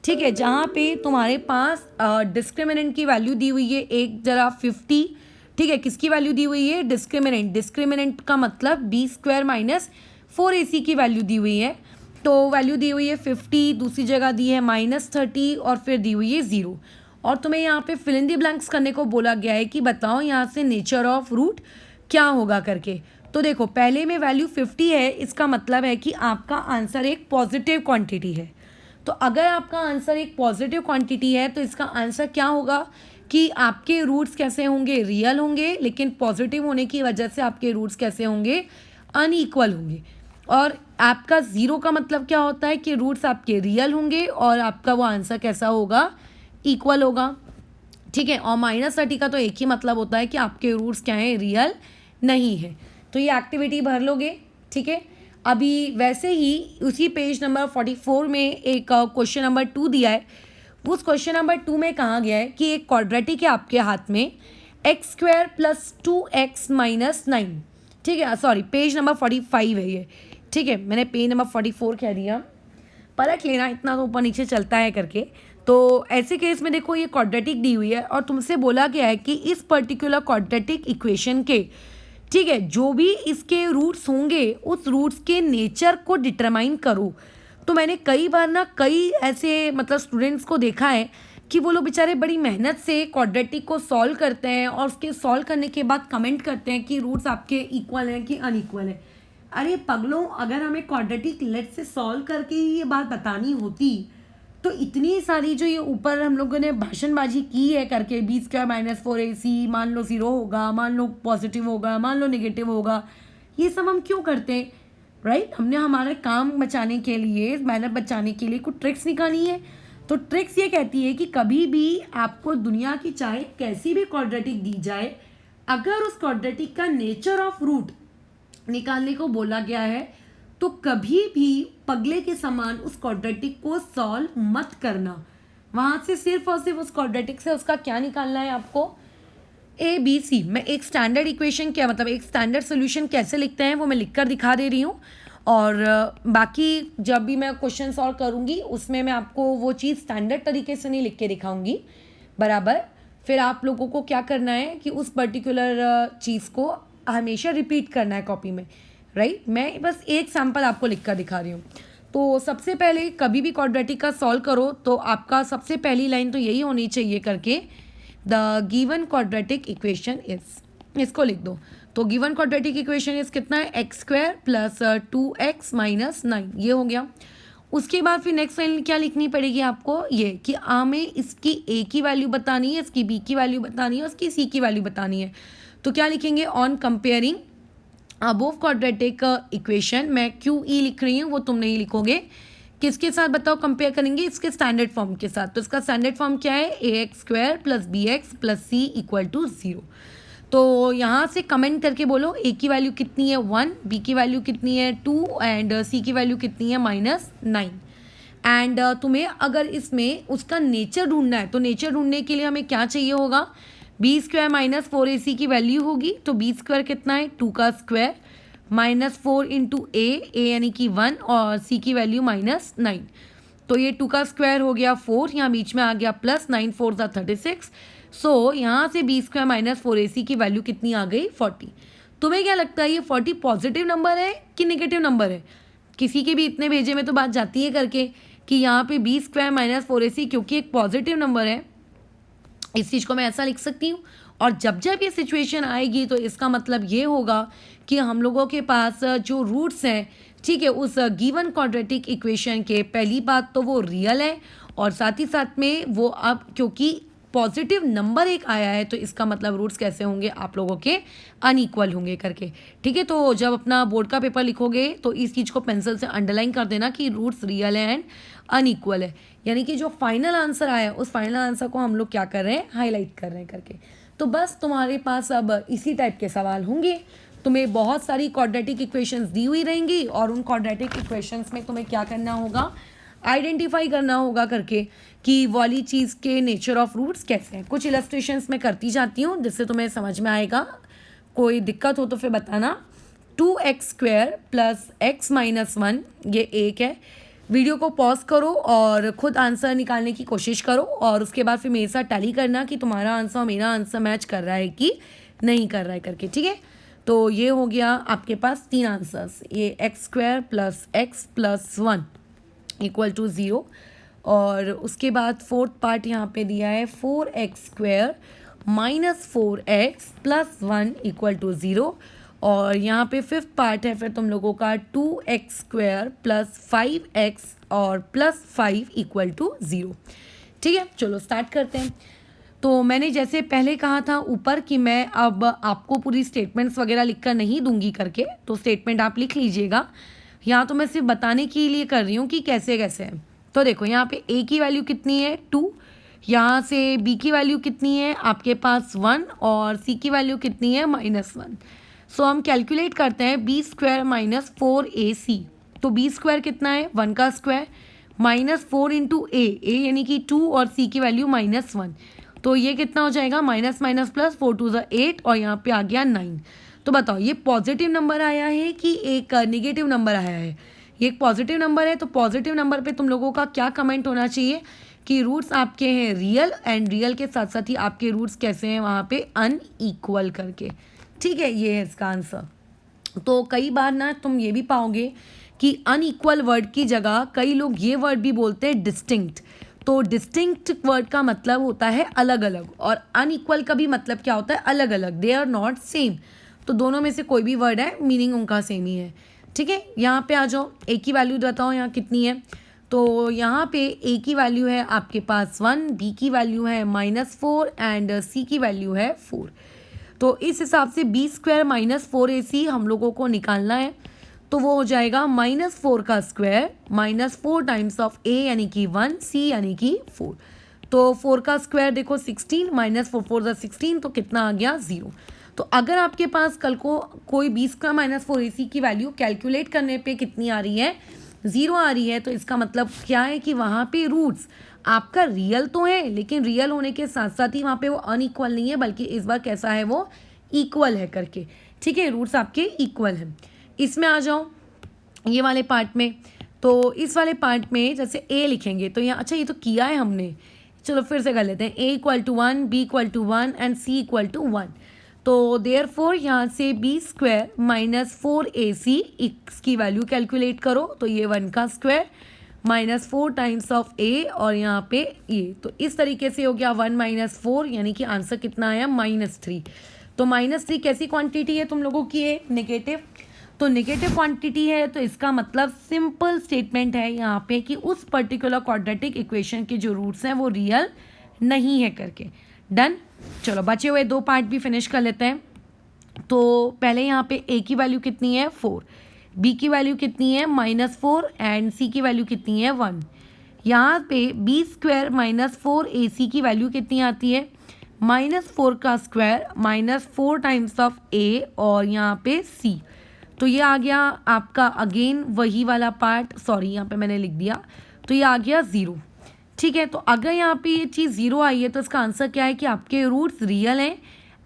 [SPEAKER 1] ठीक है, जहाँ पे तुम्हारे पास डिस्क्रिमिनेंट की वैल्यू दी हुई है एक जरा 50, ठीक है। किसकी वैल्यू दी हुई है? डिस्क्रिमिनेंट का मतलब बी स्क्वायर माइनस 4ac की वैल्यू दी हुई है। तो वैल्यू दी हुई है 50, दूसरी जगह दी है -30 और फिर दी हुई है 0। और तुम्हें यहाँ पे फिल इन दी ब्लैंक्स करने को बोला गया है कि बताओ यहाँ से नेचर ऑफ रूट क्या होगा करके। तो देखो पहले में वैल्यू 50 है, इसका मतलब है कि आपका आंसर एक पॉजिटिव क्वांटिटी है। तो अगर आपका आंसर एक पॉजिटिव क्वांटिटी है तो इसका आंसर क्या होगा कि आपके रूट्स कैसे होंगे? रियल होंगे, लेकिन पॉजिटिव होने की वजह से आपके रूट्स कैसे होंगे? अनइक्वल होंगे। और आपका 0 का मतलब क्या होता है कि रूट्स आपके रियल होंगे और आपका वो आंसर कैसा होगा? इक्वल होगा, ठीक है। और -30 का तो एक ही मतलब होता है कि आपके रूट्स क्या हैं? रियल नहीं है। तो ये एक्टिविटी भर लोगे, ठीक है। अभी वैसे ही उसी पेज नंबर 44 में एक क्वेश्चन नंबर 2 दिया है। उस क्वेश्चन नंबर 2 में कहा गया है कि एक क्वाड्रेटिक है आपके हाथ में, x² + 2x - 9, ठीक है। सॉरी, पेज नंबर 45 है ये, ठीक है। मैंने पेज नंबर 44 कह दिया, परख लेना, इतना तो ऊपर नीचे चलता है करके। तो ऐसे केस में देखो ये क्वाड्रेटिक दी हुई है और तुमसे बोला गया है कि इस पर्टिकुलर क्वाड्रेटिक इक्वेशन के, ठीक है, जो भी इसके रूट्स होंगे उस रूट्स के नेचर को डिटरमाइन करो। तो मैंने कई बार ना कई ऐसे मतलब स्टूडेंट्स को देखा है कि वो लोग बेचारे बड़ी मेहनत से क्वाड्रेटिक को सॉल्व करते हैं और उसके सॉल्व करने के बाद कमेंट करते हैं कि रूट्स आपके इक्वल हैं कि अनइक्वल है। अरे पगलों, अगर हमें क्वाड्रेटिक लेट से सॉल्व करके ही ये बात बतानी होती तो इतनी सारी जो ये ऊपर हम लोगों ने भाषणबाजी की है करके b² - 4ac, मान लो 0 होगा, मान लो पॉजिटिव होगा, मान लो नेगेटिव होगा, ये सब हम क्यों करते हैं, राइट। हमने हमारा काम बचाने के लिए, मेहनत बचाने के लिए कुछ ट्रिक्स निकाली है। तो ट्रिक्स ये कहती है कि कभी भी आपको दुनिया की चाहे कैसी भी क्वाड्रेटिक दी जाए, अगर उस क्वाड्रेटिक का नेचर ऑफ रूट निकालने को बोला गया है तो कभी भी पगले के समान उस क्वाड्रेटिक को सॉल्व मत करना। वहाँ से सिर्फ और सिर्फ उस क्वाड्रेटिक से उसका क्या निकालना है आपको? ABC। मैं एक स्टैंडर्ड इक्वेशन क्या मतलब एक स्टैंडर्ड सोल्यूशन कैसे लिखते हैं वो मैं लिख कर दिखा दे रही हूँ। और बाकी जब भी मैं क्वेश्चन सॉल्व करूँगी उसमें मैं आपको वो चीज़ स्टैंडर्ड तरीके से नहीं लिख के दिखाऊँगी, बराबर। फिर आप लोगों को क्या करना है कि उस पर्टिकुलर चीज़ को हमेशा रिपीट करना है कॉपी में, राइट। मैं बस एक सैम्पल आपको लिख कर दिखा रही हूँ। तो सबसे पहले कभी भी क्वाड्रेटिक का सॉल्व करो तो आपका सबसे पहली लाइन तो यही होनी चाहिए करके, the given quadratic equation is, इसको लिख दो। तो गिवन क्वाड्रेटिक इक्वेशन इज कितना है? x² + 2x - 9, ये हो गया। उसके बाद फिर नेक्स्ट लाइन क्या लिखनी पड़ेगी आपको? ये कि हमें इसकी a की वैल्यू बतानी है, इसकी b की वैल्यू बतानी है और इसकी c की वैल्यू बतानी है। तो क्या लिखेंगे? On comparing above quadratic equation, मैं QE लिख रही हूँ, वो तुम नहीं लिखोगे। किसके साथ बताओ कंपेयर करेंगे? इसके स्टैंडर्ड फॉर्म के साथ। तो इसका स्टैंडर्ड फॉर्म क्या है? ax² + bx + c = 0। तो यहाँ से कमेंट करके बोलो a की वैल्यू कितनी है? 1, b की वैल्यू कितनी है? 2 एंड c की वैल्यू कितनी है? -9। एंड तुम्हें अगर इसमें उसका नेचर ढूंढना है तो नेचर ढूंढने के लिए हमें क्या चाहिए होगा? b² - 4ac की वैल्यू होगी। तो b² कितना है? 2 का स्क्वायर -4 × a यानी कि 1 और c की वैल्यू -9। तो ये 2 का स्क्वायर हो गया 4, यहाँ बीच में आ गया प्लस 9 4 36। सो यहाँ से b² - 4ac की वैल्यू कितनी आ गई? 40। तुम्हें क्या लगता है ये 40 पॉजिटिव नंबर है कि नेगेटिव नंबर है? किसी के भी इतने भेजे में तो बात जाती है करके कि यहाँ पे b² - 4ac क्योंकि एक पॉजिटिव नंबर है, इस चीज़ को मैं ऐसा लिख सकती हूँ। और जब जब ये सिचुएशन आएगी तो इसका मतलब ये होगा कि हम लोगों के पास जो रूट्स हैं, ठीक है, उस गिवन क्वाड्रेटिक इक्वेशन के, पहली बात तो वो रियल है और साथ ही साथ में वो अब क्योंकि पॉजिटिव नंबर एक आया है तो इसका मतलब रूट्स कैसे होंगे आप लोगों के अनइक्वल होंगे करके। ठीक है, तो जब अपना बोर्ड का पेपर लिखोगे तो इस चीज़ को पेंसिल से अंडरलाइन कर देना कि रूट्स रियल है एंड अनइक्वल है, यानी कि जो फाइनल आंसर आया उस फाइनल आंसर को हम लोग क्या कर रहे हैं, हाईलाइट कर रहे हैं करके। तो बस तुम्हारे पास अब इसी टाइप के सवाल होंगे। तुम्हें बहुत सारी क्वाड्रेटिक इक्वेशंस दी हुई रहेंगी और उन क्वाड्रेटिक इक्वेशंस में तुम्हें क्या करना होगा, आइडेंटिफाई करना होगा करके कि वाली चीज़ के नेचर ऑफ रूट्स कैसे हैं। कुछ इलस्ट्रेशंस मैं करती जाती हूँ जिससे तुम्हें समझ में आएगा। कोई दिक्कत हो तो फिर बताना। 2x² प्लस x माइनस 1 ये एक है। वीडियो को पॉज करो और खुद आंसर निकालने की कोशिश करो और उसके बाद फिर मेरे साथ टैली करना कि तुम्हारा आंसर और मेरा आंसर मैच कर रहा है कि नहीं कर रहा है करके। ठीक है, तो ये हो गया आपके पास 3 आंसर्स। ये x² plus x plus 1 equal to 0 और उसके बाद फोर्थ पार्ट यहाँ पे दिया है 4x² minus 4x plus 1 equal to 0 और यहाँ पे फिफ्थ पार्ट है फिर तुम लोगों का 2x² प्लस 5x और प्लस 5 इक्वल टू 0। ठीक है, चलो स्टार्ट करते हैं। तो मैंने जैसे पहले कहा था ऊपर कि मैं अब आपको पूरी स्टेटमेंट्स वगैरह लिखकर नहीं दूंगी करके, तो स्टेटमेंट आप लिख लीजिएगा। यहाँ तो मैं सिर्फ बताने के लिए कर रही हूँ कि कैसे कैसे है। तो देखो यहाँ पे a की वैल्यू कितनी है 2, यहाँ से b की वैल्यू कितनी है आपके पास 1 और c की वैल्यू कितनी है -1। सो हम कैलकुलेट करते हैं b² माइनस 4ac। तो b² कितना है 1 का स्क्वायर माइनस 4 इंटू a यानी कि 2 और c की वैल्यू -1। तो ये कितना हो जाएगा माइनस माइनस प्लस 4 टू ज़ 8 और यहाँ पे आ गया 9। तो बताओ ये पॉजिटिव नंबर आया है कि एक नेगेटिव नंबर आया है। ये एक पॉजिटिव नंबर है, तो पॉजिटिव नंबर पे तुम लोगों का क्या कमेंट होना चाहिए कि रूट्स आपके हैं रियल एंड रियल के साथ साथ ही आपके रूट्स कैसे हैं वहाँ पे अनइक्वल करके। ठीक है, ये है इसका आंसर। तो कई बार ना तुम ये भी पाओगे कि अनइक्वल वर्ड की जगह कई लोग ये वर्ड भी बोलते हैं डिस्टिंक्ट। तो डिस्टिंक्ट वर्ड का मतलब होता है अलग अलग और अनइक्वल का भी मतलब क्या होता है अलग अलग, दे आर नॉट सेम। तो दोनों में से कोई भी वर्ड है मीनिंग उनका सेम ही है। ठीक है, यहाँ पे आ जाओ, a की वैल्यू बताओ यहाँ कितनी है। तो यहाँ पे a की वैल्यू है आपके पास 1, b की वैल्यू है -4 एंड c की वैल्यू है 4। तो इस हिसाब से b² माइनस 4ac हम लोगों को निकालना है। तो वो हो जाएगा -4 का स्क्वायर -4 टाइम्स ऑफ a यानी कि 1, c यानी कि 4। तो 4 का स्क्वायर देखो 16 माइनस 4 4 16 तो कितना आ गया 0। तो अगर आपके पास कल को कोई b² माइनस 4ac की वैल्यू कैलकुलेट करने पे कितनी आ रही है 0 आ रही है, तो इसका मतलब क्या है कि वहाँ पे रूट्स आपका रियल तो है लेकिन रियल होने के साथ साथ ही वहाँ पे वो अनइक्वल नहीं है बल्कि इस बार कैसा है वो इक्वल है करके। ठीक है, रूट्स आपके इक्वल हैं। इसमें आ जाओ ये वाले पार्ट में। तो इस वाले पार्ट में जैसे a लिखेंगे तो यहाँ, अच्छा ये तो किया है हमने, चलो फिर से कर लेते हैं। a equal to 1, b equal to 1 and c equal to 1। तो देयरफॉर यहाँ से b² माइनस 4ac इसकी वैल्यू कैलकुलेट करो। तो ये 1 का स्क्वायर -4 टाइम्स ऑफ a और यहाँ पे ये, तो इस तरीके से हो गया 1 - 4 यानी कि आंसर कितना आया -3। तो -3 कैसी क्वांटिटी है तुम लोगों की है नेगेटिव। तो नेगेटिव क्वांटिटी है तो इसका मतलब सिंपल स्टेटमेंट है यहाँ पे कि उस पर्टिकुलर क्वाड्रेटिक इक्वेशन के जो रूट्स हैं वो रियल नहीं है करके। डन, चलो बचे हुए 2 पार्ट भी फिनिश कर लेते हैं। तो पहले यहाँ पे a की वैल्यू कितनी है 4, b की वैल्यू कितनी है -4 एंड c की वैल्यू कितनी है 1। यहाँ पे b² माइनस 4ac की वैल्यू कितनी आती है -4 का स्क्वायर -4 टाइम्स ऑफ a और यहाँ पे c। तो ये आ गया आपका अगेन वही वाला पार्ट, सॉरी यहाँ पे मैंने लिख दिया, तो ये आ गया 0। ठीक है, तो अगर यहाँ पे ये चीज़ 0 आई है तो इसका आंसर क्या है कि आपके रूट्स रियल हैं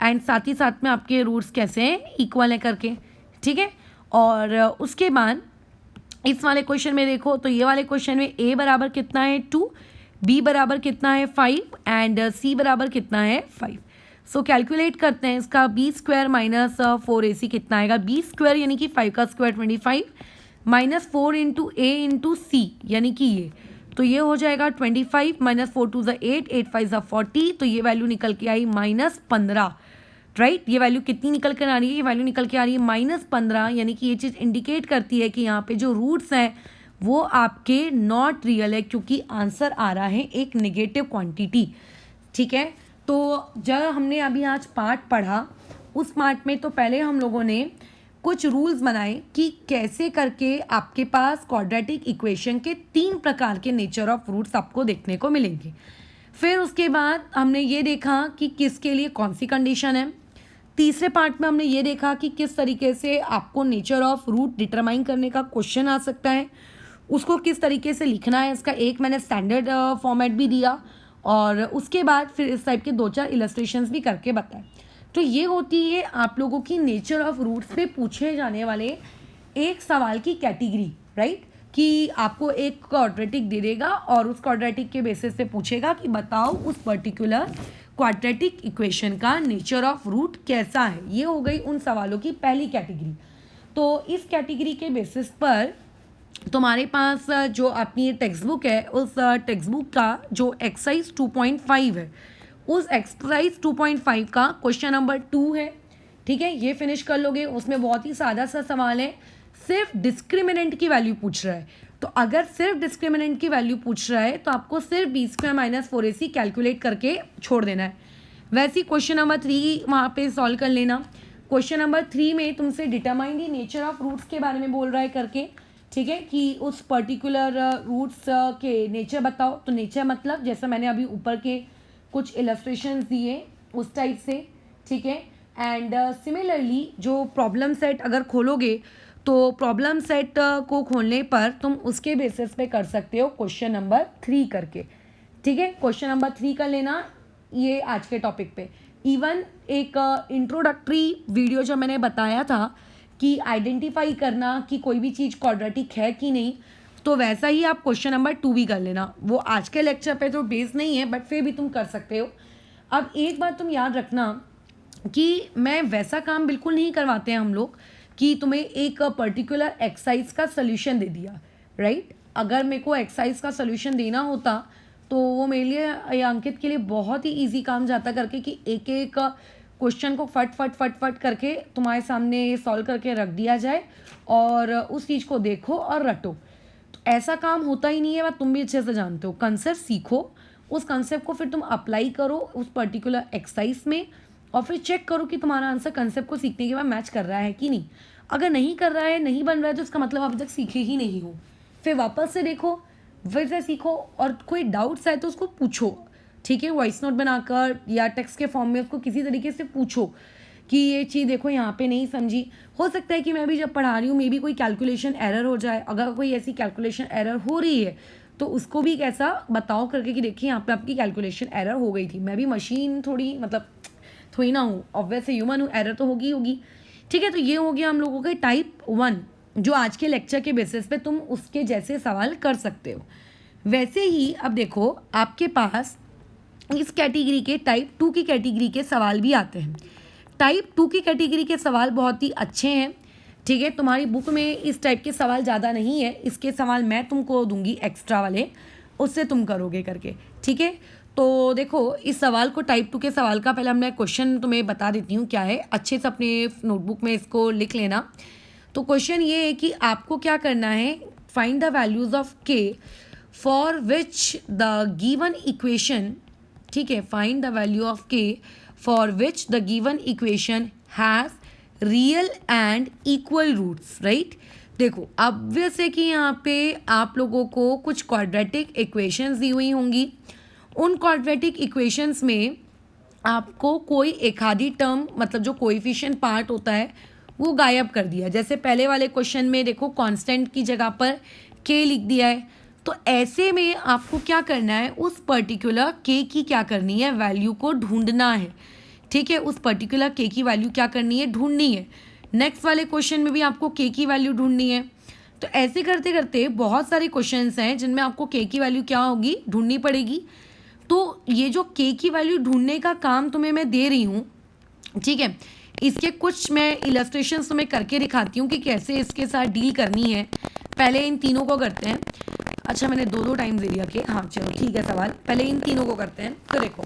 [SPEAKER 1] एंड साथ ही साथ में आपके रूट्स कैसे हैं इक्वल है करके। ठीक है, और उसके बाद इस वाले क्वेश्चन में देखो तो ये वाले क्वेश्चन में a बराबर कितना है 2, b बराबर कितना है 5 एंड c बराबर कितना है 5। सो कैलकुलेट करते हैं इसका b² माइनस 4ac कितना आएगा। b² यानी कि 5 का square 25 -4 into a into c यानी कि ये, तो ये हो जाएगा 25 -4 टू ज़ 8 8 5 ज़ 40। तो ये वैल्यू निकल के आई -15। राइट, ये वैल्यू कितनी निकल कर आ रही है, ये वैल्यू निकल के आ रही है -15। यानी कि ये चीज़ इंडिकेट करती है कि यहाँ पे जो रूट्स हैं वो आपके नॉट रियल है क्योंकि आंसर आ रहा है एक नेगेटिव क्वांटिटी। ठीक है। तो जब हमने अभी आज पार्ट पढ़ा, उस पार्ट में तो पहले हम लोगों ने कुछ रूल्स बनाए कि कैसे करके आपके पास क्वाड्रेटिक इक्वेशन के 3 प्रकार के नेचर ऑफ रूट्स आपको देखने को मिलेंगे। फिर उसके बाद हमने ये देखा कि किसके लिए कौन सी कंडीशन है। तीसरे पार्ट में हमने ये देखा कि किस तरीके से आपको नेचर ऑफ रूट डिटरमाइन करने का क्वेश्चन आ सकता है, उसको किस तरीके से लिखना है, इसका एक मैंने स्टैंडर्ड फॉर्मेट भी दिया, और उसके बाद फिर इस टाइप के 2-4 इलस्ट्रेशंस भी करके बताए। तो ये होती है आप लोगों की नेचर ऑफ रूट्स पे पूछे जाने वाले एक सवाल की कैटेगरी, राइट। कि आपको एक क्वाड्रेटिक दे देगा और उस क्वाड्रेटिक के बेसिस पे पूछेगा कि बताओ उस पर्टिकुलर क्वाड्रेटिक इक्वेशन का नेचर ऑफ रूट कैसा है। ये हो गई उन सवालों की पहली कैटेगरी। तो इस कैटेगरी के बेसिस पर तुम्हारे पास जो अपनी टेक्स्ट बुक है, उस टेक्स्ट बुक का जो एक्सरसाइज 2.5 है, उस एक्सरसाइज 2.5 का क्वेश्चन नंबर 2 है, ठीक है। ये फिनिश कर लोगे। उसमें बहुत ही सादा सा सवाल है, सिर्फ डिस्क्रिमिनेंट की वैल्यू पूछ रहा है। तो अगर सिर्फ डिस्क्रिमिनेंट की वैल्यू पूछ रहा है तो आपको सिर्फ b² - 4ac कैलकुलेट करके छोड़ देना है। वैसे ही क्वेश्चन नंबर 3 वहाँ पे सॉल्व कर लेना। क्वेश्चन नंबर 3 में तुमसे determine the nature of roots के बारे में बोल रहा है करके, ठीक है, कि उस पर्टिकुलर रूट्स के नेचर बताओ। तो नेचर मतलब जैसा मैंने अभी ऊपर के कुछ इलस्ट्रेशंस दिए उस टाइप से, ठीक है। एंड सिमिलरली जो प्रॉब्लम सेट अगर खोलोगे तो प्रॉब्लम सेट को खोलने पर तुम उसके बेसिस पे कर सकते हो क्वेश्चन नंबर 3 करके, ठीक है। क्वेश्चन नंबर 3 कर लेना ये आज के टॉपिक पे। इवन एक इंट्रोडक्टरी वीडियो जो मैंने बताया था कि आइडेंटिफाई करना कि कोई भी चीज़ क्वाड्रेटिक है कि नहीं, तो वैसा ही आप क्वेश्चन नंबर 2 भी कर लेना। वो आज के लेक्चर पे तो बेस नहीं है, बट फिर भी तुम कर सकते हो। अब एक बात तुम याद रखना कि मैं वैसा काम बिल्कुल नहीं करवाते हैं हम लोग कि तुम्हें एक पर्टिकुलर एक्सरसाइज का सल्यूशन दे दिया, राइट। अगर मेरे को एक्सरसाइज का सल्यूशन देना होता तो वो मेरे लिए या अंकित के लिए बहुत ही इजी काम जाता करके कि एक एक क्वेश्चन को फट फट फट फट करके तुम्हारे सामने सॉल्व करके रख दिया जाए और उस चीज़ को देखो और रटो। तो ऐसा काम होता ही नहीं है, बात तुम भी अच्छे से जानते हो। कंसेप्ट सीखो, उस कंसेप्ट को फिर तुम अप्लाई करो उस पर्टिकुलर एक्सरसाइज में, और फिर चेक करो कि तुम्हारा आंसर कंसेप्ट को सीखने के बाद मैच कर रहा है कि नहीं। अगर नहीं कर रहा है, नहीं बन रहा है, तो इसका मतलब अभी तक सीखे ही नहीं हो। फिर वापस से देखो, फिर से सीखो, और कोई डाउट्स है तो उसको पूछो, ठीक है। वॉइस नोट बनाकर या टेक्स्ट के फॉर्म में उसको किसी तरीके से पूछो कि ये चीज़ देखो यहाँ पे नहीं समझी। हो सकता है कि मैं भी जब पढ़ा रही हूँ मे भी कोई कैलकुलेशन एरर हो जाए। अगर कोई ऐसी कैलकुलेशन एरर हो रही है तो उसको भी कैसा बताओ करके कि देखिए यहाँ पे आपकी कैलकुलेशन एरर हो गई थी। मैं भी मशीन थोड़ी ना हूँ, ऑब्वियस ह्यूमन हूँ, एरर तो होगी होगी, ठीक है। तो ये हो गया हम लोगों के टाइप 1, जो आज के लेक्चर के बेसिस पे तुम उसके जैसे सवाल कर सकते हो। वैसे ही अब देखो आपके पास इस कैटेगरी के टाइप 2 की कैटेगरी के सवाल भी आते हैं। टाइप 2 की कैटेगरी के सवाल बहुत ही अच्छे हैं, ठीक है। तुम्हारी बुक में इस टाइप के सवाल ज़्यादा नहीं है, इसके सवाल मैं तुमको दूंगी एक्स्ट्रा वाले, उससे तुम करोगे करके, ठीक है। तो देखो इस सवाल को टाइप 2 के सवाल का पहले मैं क्वेश्चन तुम्हें बता देती हूँ क्या है, अच्छे से अपने नोटबुक में इसको लिख लेना। तो क्वेश्चन ये है कि आपको क्या करना है, find the values of K for which the given equation, ठीक है, find the value of K for which the given equation has real and equal roots, right. देखो ऑब्वियस है कि यहाँ पे आप लोगों को कुछ क्वाड्रेटिक इक्वेशंस दी हुई होंगी। उन क्वाड्रेटिक इक्वेशंस में आपको कोई एक आधी टर्म, मतलब जो कोएफिशिएंट पार्ट होता है वो गायब कर दिया। जैसे पहले वाले क्वेश्चन में देखो कांस्टेंट की जगह पर के लिख दिया है। तो ऐसे में आपको क्या करना है, उस पर्टिकुलर के की क्या करनी है, वैल्यू को ढूंढना है, ठीक है। उस पर्टिकुलर के की वैल्यू क्या करनी है, ढूंढनी है। नेक्स्ट वाले क्वेश्चन में भी आपको के की वैल्यू ढूंढनी है। तो ऐसे करते करते बहुत सारे क्वेश्चंस हैं जिनमें आपको के की वैल्यू क्या होगी, ढूंढनी पड़ेगी। तो ये जो के की वैल्यू ढूंढने का काम तुम्हें मैं दे रही हूँ, ठीक है, इसके कुछ मैं इलस्ट्रेशंस तुम्हें करके दिखाती हूँ कि कैसे इसके साथ डील करनी है। पहले इन तीनों को करते हैं। अच्छा मैंने 2 टाइम दे दिया कि हाँ चलो ठीक है सवाल, पहले इन तीनों को करते हैं। तो देखो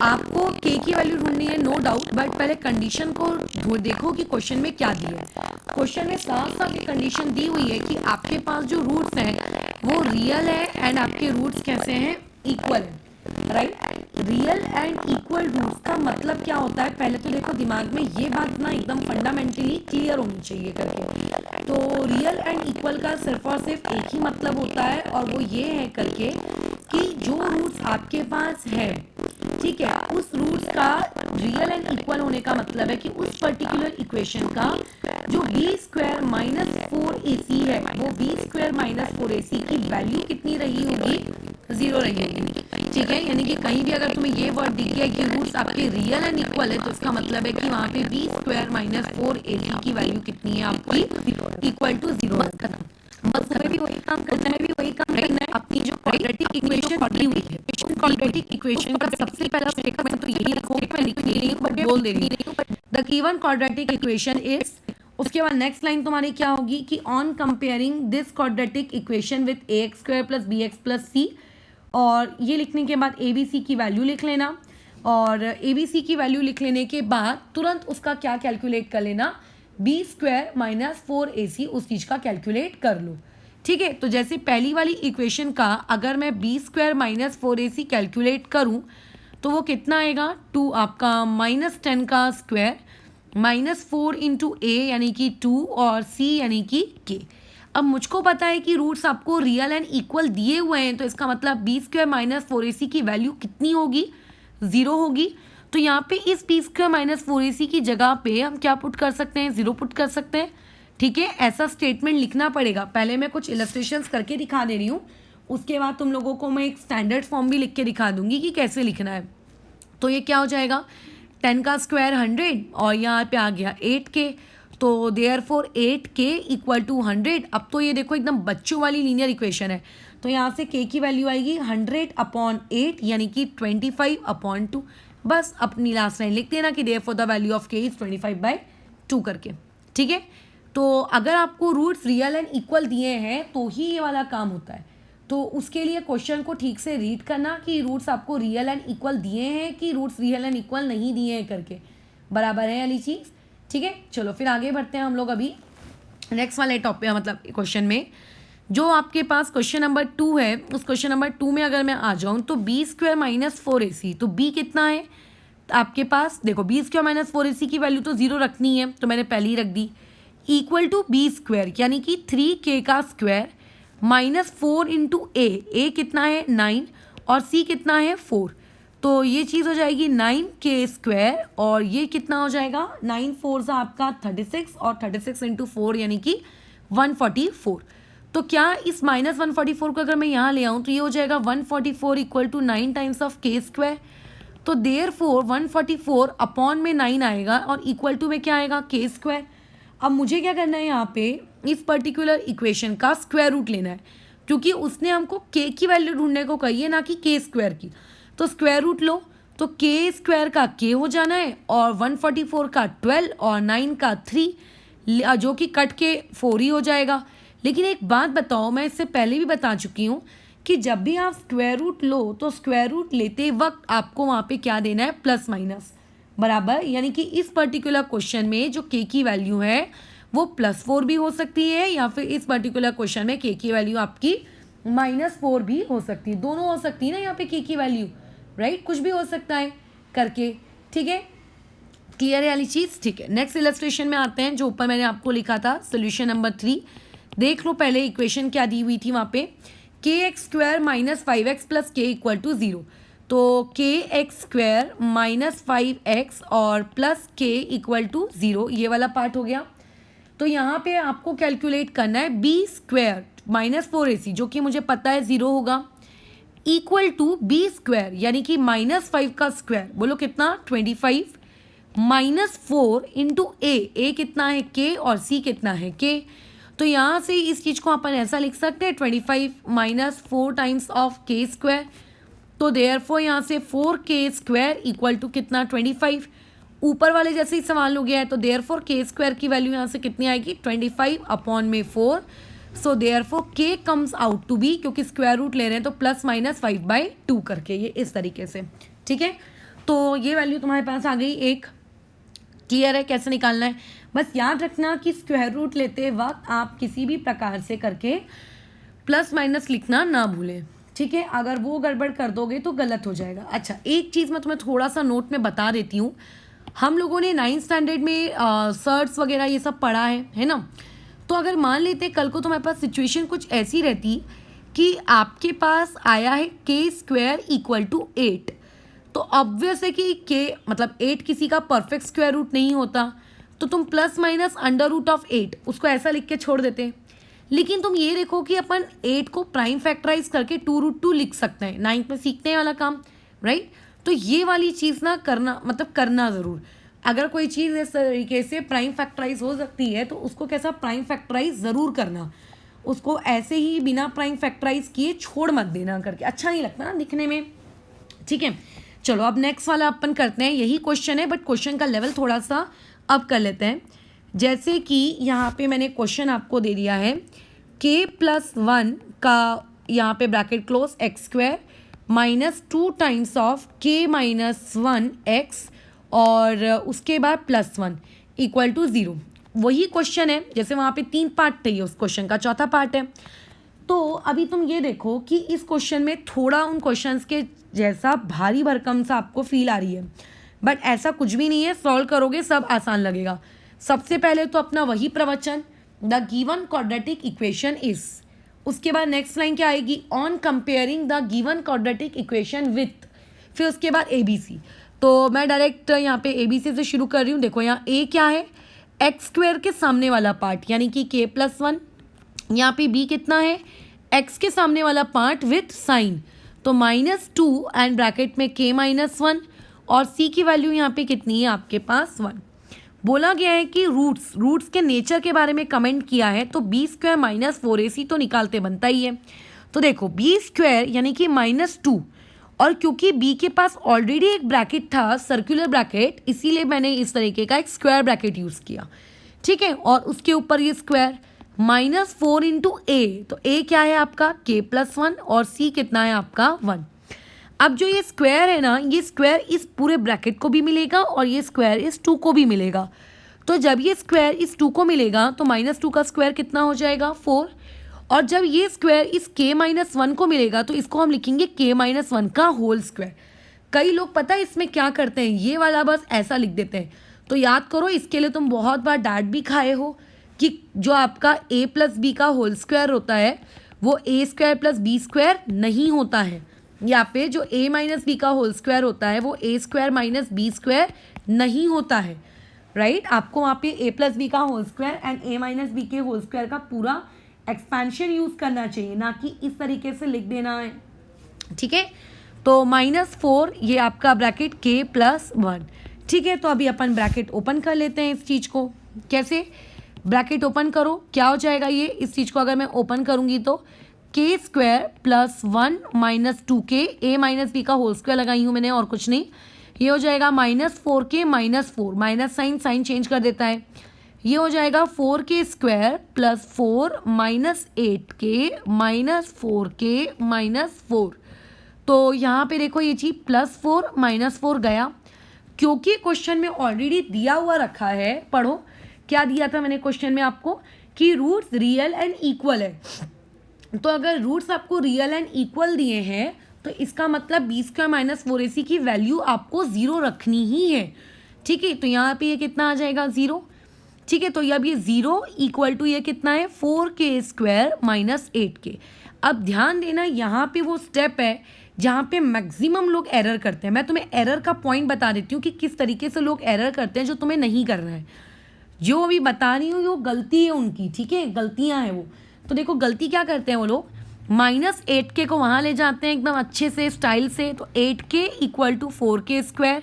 [SPEAKER 1] आपको के की वैल्यू ढूंढनी है, नो डाउट, बट पहले कंडीशन को देखो कि क्वेश्चन में क्या दिया है। क्वेश्चन में साफ साफ ये कंडीशन दी हुई है कि आपके पास जो रूट्स हैं वो रियल है एंड आपके रूट्स कैसे हैं, इक्वल है, right. Real and equal roots का मतलब क्या होता है, पहले तो देखो दिमाग में ये बात ना एकदम फंडामेंटली क्लियर होनी चाहिए करके। तो रियल एंड इक्वल का सिर्फ और सिर्फ एक ही मतलब होता है, और वो ये है करके कि जो रूट्स आपके पास है, ठीक है, उस रूट्स का रियल एंड इक्वल होने का मतलब है कि उस पर्टिकुलर इक्वेशन का जो बी स्क्वायर माइनस 4ac है, वो बी स्क्वायर माइनस 4ac की वैल्यू कितनी रही होगी, 0 रही होगी। ठीक है, यानी कि कहीं भी अगर तुम्हें ये वर्ड दिख गया कि रूट्स आपके रियल एंड इक्वल है, तो इसका मतलब है कि वहाँ पे बी स्क्वायर माइनस 4ac की वैल्यू कितनी है आपकी, इक्वल टू 0 है। बस हमें भी वही काम करना है, अपनी जो क्वाड्रेटिक इक्वेशन दी हुई है, क्वाड्रेटिक इक्वेशन का सबसे पहला स्टेटमेंट तो यही रखो, मैं लिख नहीं रही हूँ बट बोल दे रही हूँ, the given quadratic equation is, उसके बाद नेक्स्ट लाइन तुम्हारी क्या होगी कि on comparing this quadratic equation with ax square plus bx plus c, और ये लिखने के बाद abc की वैल्यू लिख लेना, और abc की वैल्यू लिख लेने के बाद तुरंत उसका क्या कैलकुलेट कर लेना, बी स्क्वायर माइनस 4ac, उस चीज़ का कैलकुलेट कर लो। ठीक है, तो जैसे पहली वाली इक्वेशन का अगर मैं B square minus 4ac calculate करूँ तो वो कितना आएगा, 2 आपका -10 का स्क्वायर माइनस 4 इंटू ए यानी कि 2 और सी यानी कि के। अब मुझको पता है कि रूट्स आपको रियल एंड इक्वल दिए हुए हैं, तो इसका मतलब बी स्क्वायर माइनस 4ac की वैल्यू कितनी होगी, 0 होगी। तो यहाँ पे इस बी स्क्वायर माइनस 4ac की जगह पे हम क्या पुट कर सकते हैं, 0 पुट कर सकते हैं। ठीक है, ऐसा स्टेटमेंट लिखना पड़ेगा। पहले मैं कुछ इलस्ट्रेशंस करके दिखा दे रही हूँ, उसके बाद तुम लोगों को मैं एक स्टैंडर्ड फॉर्म भी लिख के दिखा दूंगी कि कैसे लिखना है। तो ये क्या हो जाएगा, 10 का स्क्वायर 100 और यहाँ पे आ गया 8k, तो देयरफॉर 8k इक्वल टू 100। अब तो ये देखो एकदम बच्चों वाली लीनियर इक्वेशन है, तो यहाँ से k की वैल्यू आएगी 100/8 यानी कि 25/2। बस अपनी लास्ट लाइन लिख देना कि therefore the value of k is 25/2 करके। ठीक है, तो अगर आपको रूट्स रियल एंड इक्वल दिए हैं तो ही ये वाला काम होता है। तो उसके लिए क्वेश्चन को ठीक से रीड करना कि रूट्स आपको रियल एंड इक्वल दिए हैं कि रूट्स रियल एंड इक्वल नहीं दिए हैं करके, बराबर है वाली चीज़। ठीक है, चलो फिर आगे बढ़ते हैं हम लोग अभी नेक्स्ट वाले टॉपिक, मतलब क्वेश्चन में। जो आपके पास क्वेश्चन नंबर 2 है, उस क्वेश्चन नंबर 2 में अगर मैं आ जाऊँ तो बी स्क्वायर माइनस 4ac, तो बी कितना है आपके पास, देखो बी स्क्वायर माइनस 4ac की वैल्यू तो 0 रखनी है, तो मैंने पहले ही रख दी, इक्वल टू बी स्क्वायर यानी कि 3k का स्क्वायर माइनस 4 इंटू ए कितना है 9 और सी कितना है 4, तो ये चीज़ हो जाएगी 9k स्क्वायर, और ये कितना हो जाएगा 9 4 से आपका 36 और 36 इंटू 4 यानी कि 144। तो क्या इस माइनस 144 को अगर मैं यहाँ ले आऊँ तो ये हो जाएगा 144 equal to 9 times of k square. तो देयरफॉर 144 अपॉन में 9 आएगा और इक्वल टू में क्या आएगा k स्क्वायर। अब मुझे क्या करना है, यहाँ पे इस पर्टिकुलर इक्वेशन का स्क्वायर रूट लेना है, क्योंकि उसने हमको k की वैल्यू ढूंढने को कही है, ना कि k स्क्वायर की। तो स्क्वायर रूट लो, तो k स्क्वायर का k हो जाना है, और 144 का 12 और 9 का 3, जो कि कट के 4 ही हो जाएगा। लेकिन एक बात बताओ, मैं इससे पहले भी बता चुकी हूँ कि जब भी आप स्क्वायर रूट लो तो स्क्वायर रूट लेते वक्त आपको वहाँ पे क्या देना है, प्लस माइनस, बराबर। यानी कि इस पर्टिकुलर क्वेश्चन में जो k की वैल्यू है वो +4 भी हो सकती है, या फिर इस पर्टिकुलर क्वेश्चन में k की वैल्यू आपकी -4 भी हो सकती है, दोनों हो सकती है ना यहाँ पे k की वैल्यू, राइट, कुछ भी हो सकता है करके। ठीक है, क्लियर है वाली चीज़। ठीक है, नेक्स्ट इलस्ट्रेशन में आते हैं, जो ऊपर मैंने आपको लिखा था सोल्यूशन नंबर 3। देख लो पहले इक्वेशन क्या दी हुई थी वहाँ पे, kx square minus 5x plus k equal to 0। तो kx स्क्वायर माइनस 5x और प्लस k इक्वल टू 0, ये वाला पार्ट हो गया। तो यहाँ पे आपको कैलकुलेट करना है बी स्क्वायर माइनस 4ac, जो कि मुझे पता है 0 होगा, इक्वल टू बी स्क्वायर यानी कि -5 का स्क्वायर, बोलो कितना 25, -4 इंटू ए कितना है k और c कितना है k। तो यहाँ से इस चीज़ को अपन ऐसा लिख सकते हैं 25 minus 4 times of k square. तो देयरफॉर यहाँ से 4k स्क्वायर इक्वल टू कितना 25, ऊपर वाले जैसे ही सवाल हो गया है, तो देयरफॉर k स्क्वायर की वैल्यू यहाँ से कितनी आएगी 25 अपॉन में 4। So therefore k comes out to be, क्योंकि स्क्वायर रूट ले रहे हैं तो +-5/2 करके, ये इस तरीके से। ठीक है, तो ये वैल्यू तुम्हारे पास आ गई एक। क्लियर है कैसे निकालना है। बस याद रखना कि स्क्वायर रूट लेते वक्त आप किसी भी प्रकार से करके प्लस माइनस लिखना ना भूलें। ठीक है, अगर वो गड़बड़ कर दोगे तो गलत हो जाएगा। अच्छा, एक चीज़ मैं तुम्हें थोड़ा सा नोट में बता देती हूँ। हम लोगों ने 9th स्टैंडर्ड में सर्ट्स वगैरह ये सब पढ़ा है ना। तो अगर मान लेते कल को तुम्हारे पास सिचुएशन कुछ ऐसी रहती कि आपके पास आया है k² = 8, तो ऑब्वियस है कि k मतलब 8 किसी का परफेक्ट स्क्वायर रूट नहीं होता, तो तुम प्लस माइनस √8 उसको ऐसा लिख के छोड़ देते। लेकिन तुम ये देखो कि अपन 8 को प्राइम फैक्टराइज करके 2√2 लिख सकते हैं। 9th में सीखते हैं वाला काम, राइट। तो ये वाली चीज़ ना करना, मतलब करना ज़रूर। अगर कोई चीज़ इस तरीके से प्राइम फैक्टराइज हो सकती है तो उसको कैसा प्राइम फैक्टराइज ज़रूर करना, उसको ऐसे ही बिना प्राइम फैक्टराइज किए छोड़ मत देना करके, अच्छा नहीं लगता ना दिखने में, ठीक है। चलो अब नेक्स्ट वाला अपन करते हैं, यही क्वेश्चन है बट क्वेश्चन का लेवल थोड़ा सा अब कर लेते हैं। जैसे कि यहाँ पे मैंने क्वेश्चन आपको दे दिया है k+1 का यहाँ पे bracket close x² -2 times of k-1x और उसके बाद +1 = 0। वही क्वेश्चन है, जैसे वहाँ पे 3 पार्ट थे, ये उस क्वेश्चन का चौथा पार्ट है। तो अभी तुम ये देखो कि इस क्वेश्चन में थोड़ा उन क्वेश्चंस के जैसा भारी भरकम सा आपको फील आ रही है, बट ऐसा कुछ भी नहीं है, सॉल्व करोगे सब आसान लगेगा। सबसे पहले तो अपना वही प्रवचन, the given quadratic equation is, उसके बाद नेक्स्ट लाइन क्या आएगी, on comparing the given quadratic equation with, फिर उसके बाद ABC। तो मैं डायरेक्ट यहाँ पे ABC से शुरू कर रही हूँ। देखो यहाँ A क्या है, x² के सामने वाला पार्ट यानी कि k+1, यहाँ पे B कितना है, x के सामने वाला पार्ट विथ साइन, तो -2 एंड ब्रैकेट में k-1 और C की वैल्यू यहाँ पे कितनी है आपके पास 1। बोला गया है कि रूट्स के नेचर के बारे में कमेंट किया है, तो b² - 4ac तो निकालते बनता ही है। तो देखो b² यानी कि -2, और क्योंकि b के पास ऑलरेडी एक ब्रैकेट था सर्कुलर ब्रैकेट, इसीलिए मैंने इस तरीके का एक स्क्वायर ब्रैकेट यूज़ किया, ठीक है। और उसके ऊपर ये स्क्वायर -4 × a, तो a क्या है आपका k+1 और c कितना है आपका 1। अब जो ये स्क्वायर है ना, ये स्क्वायर इस पूरे ब्रैकेट को भी मिलेगा और ये स्क्वायर इस 2 को भी मिलेगा। तो जब ये स्क्वायर इस 2 को मिलेगा तो -2 का स्क्वायर कितना हो जाएगा 4, और जब ये स्क्वायर इस k-1 को मिलेगा तो इसको हम लिखेंगे k-1 का होल स्क्वायर। कई लोग पता है इसमें क्या करते हैं, ये वाला बस ऐसा लिख देते हैं। तो याद करो, इसके लिए तुम बहुत बार डांट भी खाए हो कि जो आपका a + b का होल स्क्वायर होता है वो a² + b² नहीं होता है, या फिर जो a - b का होल स्क्वायर होता है वो a² - b² नहीं होता है, राइट। आपको वहाँ पे a + b का whole square and a - b के होल स्क्वायर का पूरा एक्सपेंशन यूज़ करना चाहिए, ना कि इस तरीके से लिख देना है, ठीक है। तो -4 ये आपका ब्रैकेट k+1, ठीक है। तो अभी अपन ब्रैकेट ओपन कर लेते हैं इस चीज़ को। कैसे, ब्रैकेट ओपन करो, क्या हो जाएगा ये, इस चीज़ को अगर मैं ओपन करूँगी तो k² + 1 - 2k, a - b का होल स्क्वायर लगाई हूँ मैंने और कुछ नहीं, ये हो जाएगा -4k -4, माइनस साइन चेंज कर देता है, ये हो जाएगा 4k² + 4 -8k -4k -4। तो यहाँ पे देखो ये चीज़ +4 -4 गया, क्योंकि क्वेश्चन में ऑलरेडी दिया हुआ रखा है। पढ़ो क्या दिया था मैंने क्वेश्चन में आपको, कि रूट्स रियल एंड इक्वल है। तो अगर रूट्स आपको रियल एंड इक्वल दिए हैं तो इसका मतलब b² - 4ac की वैल्यू आपको 0 रखनी ही है, ठीक है। तो यहाँ पे ये कितना आ जाएगा 0, ठीक है। तो अब ये 0 = ये कितना है 4k² - 8k। अब ध्यान देना, यहाँ पे वो स्टेप है जहाँ पे मैक्सिमम लोग एरर करते हैं। मैं तुम्हें एरर का पॉइंट बता देती हूँ कि किस तरीके से लोग एरर करते हैं, जो तुम्हें नहीं करना है। जो अभी बता रही हूँ वो गलती है उनकी, ठीक है, गलतियाँ हैं वो। तो देखो गलती क्या करते हैं वो लोग, -8k को वहाँ ले जाते हैं एकदम अच्छे से स्टाइल से, तो 8k = 4k²।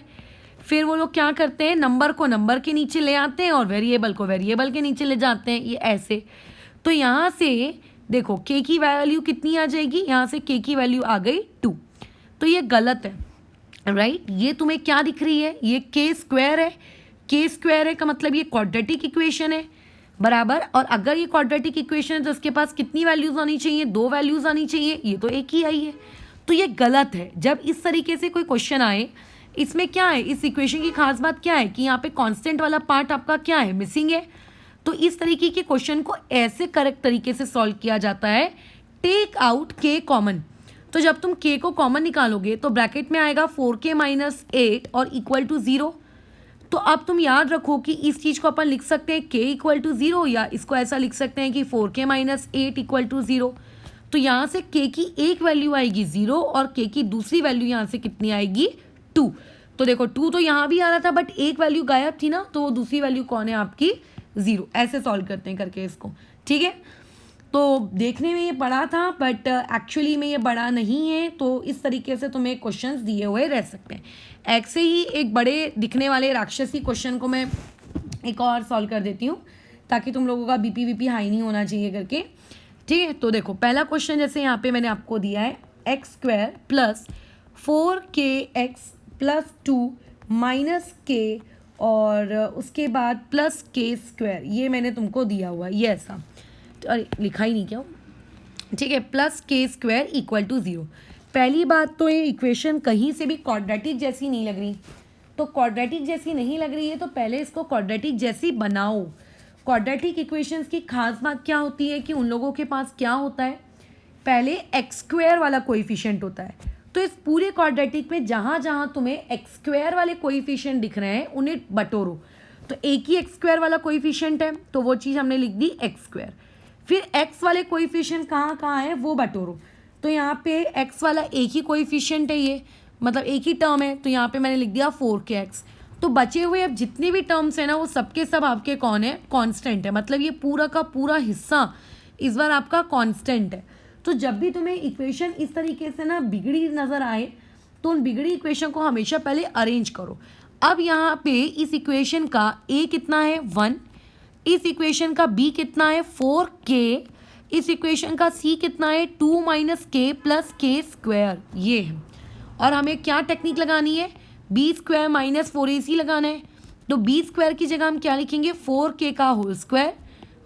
[SPEAKER 1] फिर वो लोग क्या करते हैं, नंबर को नंबर के नीचे ले आते हैं और वेरिएबल को वेरिएबल के नीचे ले जाते हैं, ये ऐसे। तो यहाँ से देखो k की वैल्यू कितनी आ जाएगी, यहाँ से k की वैल्यू आ गई 2, तो ये गलत है, राइट। ये तुम्हें क्या दिख रही है, ये k² है, k² है का मतलब ये क्वाड्रेटिक इक्वेशन है, बराबर। और अगर ये क्वाड्रेटिक इक्वेशन है तो इसके पास कितनी वैल्यूज़ आनी चाहिए, 2 वैल्यूज़ आनी चाहिए, ये तो एक ही आई है, तो ये गलत है। जब इस तरीके से कोई क्वेश्चन आए, इसमें क्या है, इस इक्वेशन की खास बात क्या है कि यहाँ पे कांस्टेंट वाला पार्ट आपका क्या है, मिसिंग है। तो इस तरीके के क्वेश्चन को ऐसे करेक्ट तरीके से सॉल्व किया जाता है, टेक आउट k कॉमन। तो जब तुम k को कॉमन निकालोगे तो ब्रैकेट में आएगा 4k माइनस 8 और इक्वल टू 0। तो अब तुम याद रखो कि इस चीज़ को अपन लिख सकते हैं k इक्वल टू 0, या इसको ऐसा लिख सकते हैं कि 4k माइनस 8 इक्वल टू 0। तो यहाँ से k की एक वैल्यू आएगी 0 और k की दूसरी वैल्यू यहाँ से कितनी आएगी 2। तो देखो 2 तो यहाँ भी आ रहा था बट एक वैल्यू गायब थी ना, तो वो दूसरी वैल्यू कौन है आपकी 0। ऐसे सॉल्व करते हैं करके इसको, ठीक है। तो देखने में ये बड़ा था बट एक्चुअली में ये बड़ा नहीं है। तो इस तरीके से तुम्हें क्वेश्चंस दिए हुए रह सकते हैं। ऐसे ही एक बड़े दिखने वाले राक्षसी क्वेश्चन को मैं एक और सॉल्व कर देती हूँ ताकि तुम लोगों का बीपी हाई नहीं होना चाहिए करके, ठीक है। तो देखो पहला क्वेश्चन जैसे यहाँ पे मैंने आपको दिया है x² plus 4kx plus 2 minus k और उसके बाद प्लस k², ये मैंने तुमको दिया हुआ ये ऐसा, अरे लिखा ही नहीं क्या, ठीक है, प्लस k² इक्वल टू 0। पहली बात तो ये इक्वेशन कहीं से भी क्वाड्रेटिक जैसी नहीं लग रही। तो क्वाड्रेटिक जैसी नहीं लग रही है तो पहले इसको क्वाड्रेटिक जैसी बनाओ। क्वाड्रेटिक इक्वेशंस की खास बात क्या होती है कि उन लोगों के पास क्या होता है, पहले x² वाला कोएफिशिएंट होता है। तो इस पूरे क्वाड्रेटिक में जहाँ जहाँ तुम्हें x² वाले कोएफिशिएंट दिख रहे हैं उन्हें बटोरो। तो एक ही x² वाला कोएफिशिएंट है तो वो चीज़ हमने लिख दी x²। फिर x वाले कोएफिशिएंट कहाँ कहाँ है वो बटोरो। तो यहाँ पे x वाला एक ही कोएफिशिएंट है, ये मतलब एक ही टर्म है, तो यहाँ पे मैंने लिख दिया 4kx। तो बचे हुए अब जितने भी टर्म्स हैं ना वो सबके सब आपके कौन है, कांस्टेंट है। मतलब ये पूरा का पूरा हिस्सा इस बार आपका कांस्टेंट है। तो जब भी तुम्हें इक्वेशन इस तरीके से ना बिगड़ी नज़र आए तो उन बिगड़ी इक्वेशन को हमेशा पहले अरेंज करो। अब यहाँ पे इस इक्वेशन का a कितना है 1, इस इक्वेशन का b कितना है 4k, इस इक्वेशन का c कितना है 2 माइनस k प्लस k², ये है। और हमें क्या टेक्निक लगानी है, b² माइनस 4ac लगाना है। तो b² की जगह हम क्या लिखेंगे 4k का whole square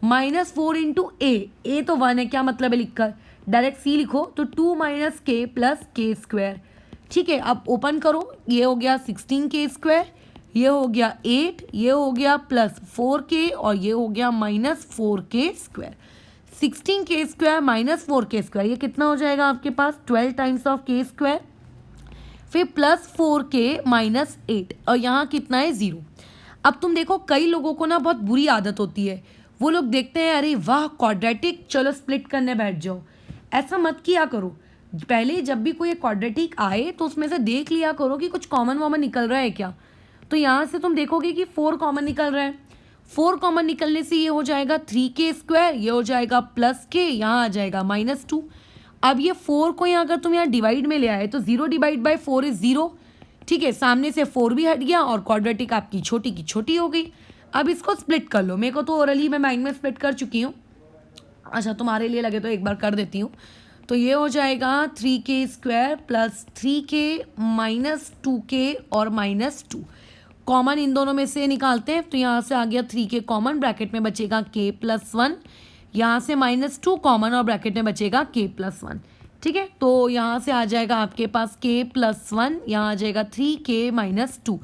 [SPEAKER 1] minus 4 into a तो 1 है, क्या मतलब है लिखकर, डायरेक्ट c लिखो तो 2 माइनस k प्लस k², ठीक है। अब ओपन करो, ये हो गया 16k², ये हो गया 8, ये हो गया प्लस 4k और ये हो गया minus 4k²। 16k² minus 4k², ये कितना हो जाएगा आपके पास 12 टाइम्स ऑफ k², फिर प्लस 4k माइनस 8 और यहाँ कितना है 0। अब तुम देखो कई लोगों को ना बहुत बुरी आदत होती है, वो लोग देखते हैं अरे वाह क्वाड्रेटिक, चलो स्प्लिट करने बैठ जाओ। ऐसा मत किया करो। पहले जब भी कोई क्वाड्रेटिक आए तो उसमें से देख लिया करो कि कुछ कॉमन वॉमन निकल रहा है क्या। तो यहाँ से तुम देखोगे कि 4 कॉमन निकल रहा है। 4 कॉमन निकलने से ये हो जाएगा 3k², ये हो जाएगा प्लस k, यहाँ आ जाएगा माइनस 2। अब ये 4 को यहाँ अगर तुम यहाँ डिवाइड में ले आए तो 0 डिवाइड बाई 4 इज 0, ठीक है। सामने से 4 भी हट गया और क्वाड्रेटिक आपकी छोटी की छोटी हो गई। अब इसको स्प्लिट कर लो। मेरे को तो ओरली मैं माइंड में स्प्लिट कर चुकी हूँ, अच्छा तुम्हारे लिए लगे तो एक बार कर देती हूँ। तो ये हो जाएगा 3k² plus 3k minus 2k और माइनस 2। कॉमन इन दोनों में से निकालते हैं तो यहाँ से आ गया 3k कॉमन, ब्रैकेट में बचेगा k प्लस 1, यहाँ से माइनस 2 कॉमन और ब्रैकेट में बचेगा k प्लस 1, ठीक है। तो यहाँ से आ जाएगा आपके पास k प्लस 1, यहाँ आ जाएगा 3k माइनस 2।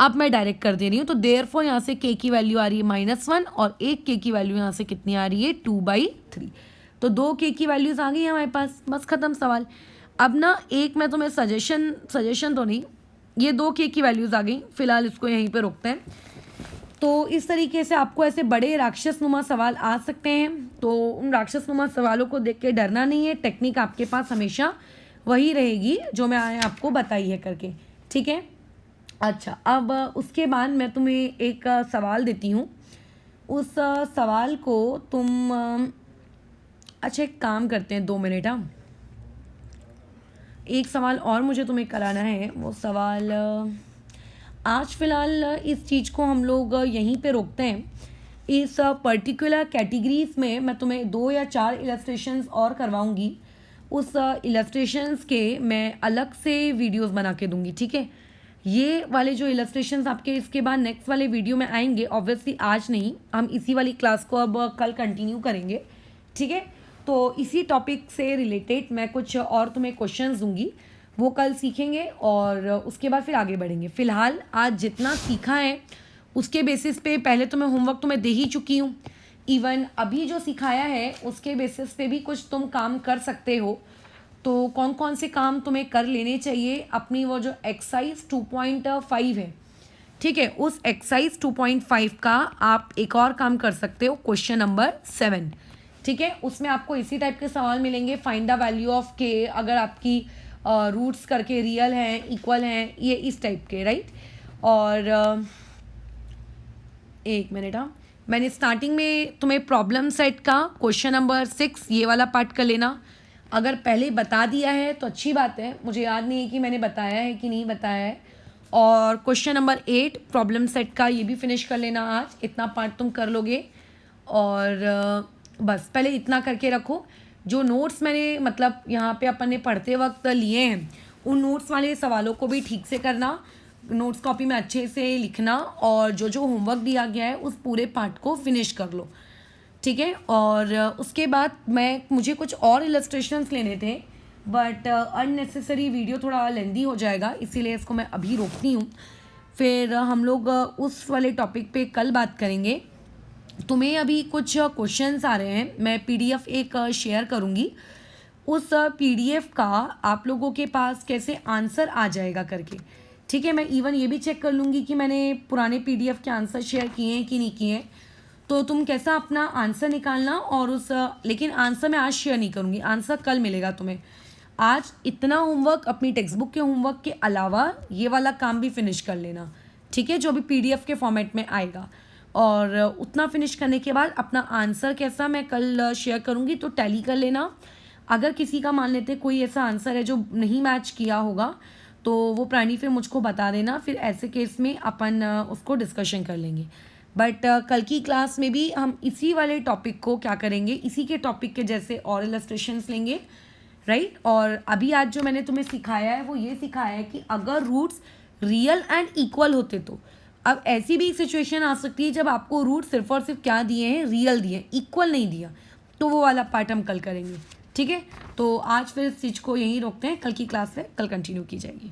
[SPEAKER 1] अब मैं डायरेक्ट कर दे रही हूँ तो देयरफॉर यहाँ से k की वैल्यू आ रही है -1 और एक k की वैल्यू यहाँ से कितनी आ रही है 2/3। तो 2 k की वैल्यूज़ आ गई हमारे पास, बस ख़त्म सवाल। अब ना एक मैं तुम्हें सजेशन तो नहीं, ये 2 k की वैल्यूज़ आ गई, फिलहाल इसको यहीं पे रोकते हैं। तो इस तरीके से आपको ऐसे बड़े राक्षसनुमा सवाल आ सकते हैं। तो उन राक्षसनुमा सवालों को देख के डरना नहीं है, टेक्निक आपके पास हमेशा वही रहेगी जो मैं आपको बताई है करके, ठीक है। अच्छा, अब उसके बाद मैं तुम्हें एक सवाल देती हूँ। उस सवाल को तुम अच्छा एक काम करते हैं, 2 मिनट। हाँ, एक सवाल और मुझे तुम्हें कराना है। वो सवाल आज फ़िलहाल इस चीज़ को हम लोग यहीं पे रोकते हैं। इस पर्टिकुलर कैटेगरीज़ में मैं तुम्हें 2 या 4 इलस्ट्रेशंस और करवाऊँगी। उस इलस्ट्रेशंस के मैं अलग से वीडियोस बना के दूँगी, ठीक है। ये वाले जो इलस्ट्रेशंस आपके इसके बाद नेक्स्ट वाले वीडियो में आएंगे, ऑब्वियसली आज नहीं, हम इसी वाली क्लास को अब कल कंटिन्यू करेंगे, ठीक है। तो इसी टॉपिक से रिलेटेड मैं कुछ और तुम्हें क्वेश्चंस दूंगी, वो कल सीखेंगे और उसके बाद फिर आगे बढ़ेंगे। फ़िलहाल आज जितना सीखा है उसके बेसिस पे पहले तो मैं होमवर्क तुम्हें दे ही चुकी हूँ। इवन अभी जो सिखाया है उसके बेसिस पे भी कुछ तुम काम कर सकते हो। तो कौन कौन से काम तुम्हें कर लेने चाहिए अपनी वो जो एक्सरसाइज 2.5 है, ठीक है, उस एक्सरसाइज 2.5 का आप एक और काम कर सकते हो, क्वेश्चन नंबर 7, ठीक है। उसमें आपको इसी टाइप के सवाल मिलेंगे, फाइंड द वैल्यू ऑफ के, अगर आपकी रूट्स करके रियल हैं, इक्वल हैं, ये इस टाइप के, राइट। और एक मिनट, हाँ, मैंने स्टार्टिंग में तुम्हें प्रॉब्लम सेट का क्वेश्चन नंबर 6 ये वाला पार्ट कर लेना। अगर पहले बता दिया है तो अच्छी बात है, मुझे याद नहीं है कि मैंने बताया है कि नहीं बताया है। और क्वेश्चन नंबर 8 प्रॉब्लम सेट का ये भी फिनिश कर लेना आज, इतना पार्ट तुम कर लोगे। और बस पहले इतना करके रखो। जो नोट्स मैंने मतलब यहाँ पे अपन ने पढ़ते वक्त लिए हैं, उन नोट्स वाले सवालों को भी ठीक से करना, नोट्स कॉपी में अच्छे से लिखना, और जो जो होमवर्क दिया गया है उस पूरे पार्ट को फिनिश कर लो, ठीक है। और उसके बाद मुझे कुछ और इलस्ट्रेशंस लेने थे, बट अननेसेसरी वीडियो थोड़ा लेंदी हो जाएगा, इसीलिए इसको मैं अभी रोकती हूँ। फिर हम लोग उस वाले टॉपिक पे कल बात करेंगे। तुम्हें अभी कुछ क्वेश्चंस आ रहे हैं, मैं पीडीएफ एक शेयर करूँगी, उस पीडीएफ का आप लोगों के पास कैसे आंसर आ जाएगा करके, ठीक है। मैं इवन ये भी चेक कर लूँगी कि मैंने पुराने पीडीएफ के आंसर शेयर किए हैं कि नहीं किए हैं, तो तुम कैसा अपना आंसर निकालना। और लेकिन आंसर मैं आज शेयर नहीं करूँगी, आंसर कल मिलेगा तुम्हें। आज इतना होमवर्क अपनी टेक्स्ट बुक के होमवर्क के अलावा ये वाला काम भी फिनिश कर लेना, ठीक है, जो भी पीडीएफ के फॉर्मेट में आएगा। और उतना फिनिश करने के बाद अपना आंसर कैसा मैं कल शेयर करूँगी, तो टैली कर लेना। अगर किसी का मान लेते कोई ऐसा आंसर है जो नहीं मैच किया होगा, तो वो प्राणी फिर मुझको बता देना, फिर ऐसे केस में अपन उसको डिस्कशन कर लेंगे। बट कल की क्लास में भी हम इसी वाले टॉपिक को क्या करेंगे, इसी के टॉपिक के जैसे और इलस्ट्रेशंस लेंगे, राइट। और अभी आज जो मैंने तुम्हें सिखाया है वो ये सिखाया है कि अगर रूट्स रियल एंड इक्वल होते तो, अब ऐसी भी एक सिचुएशन आ सकती है जब आपको रूट सिर्फ और सिर्फ क्या दिए हैं, रियल दिए, इक्वल नहीं दिया, तो वो वाला पार्ट हम कल करेंगे, ठीक है। तो आज फिर इस चीज़ को यहीं रोकते हैं, कल की क्लास में कल कंटिन्यू की जाएगी।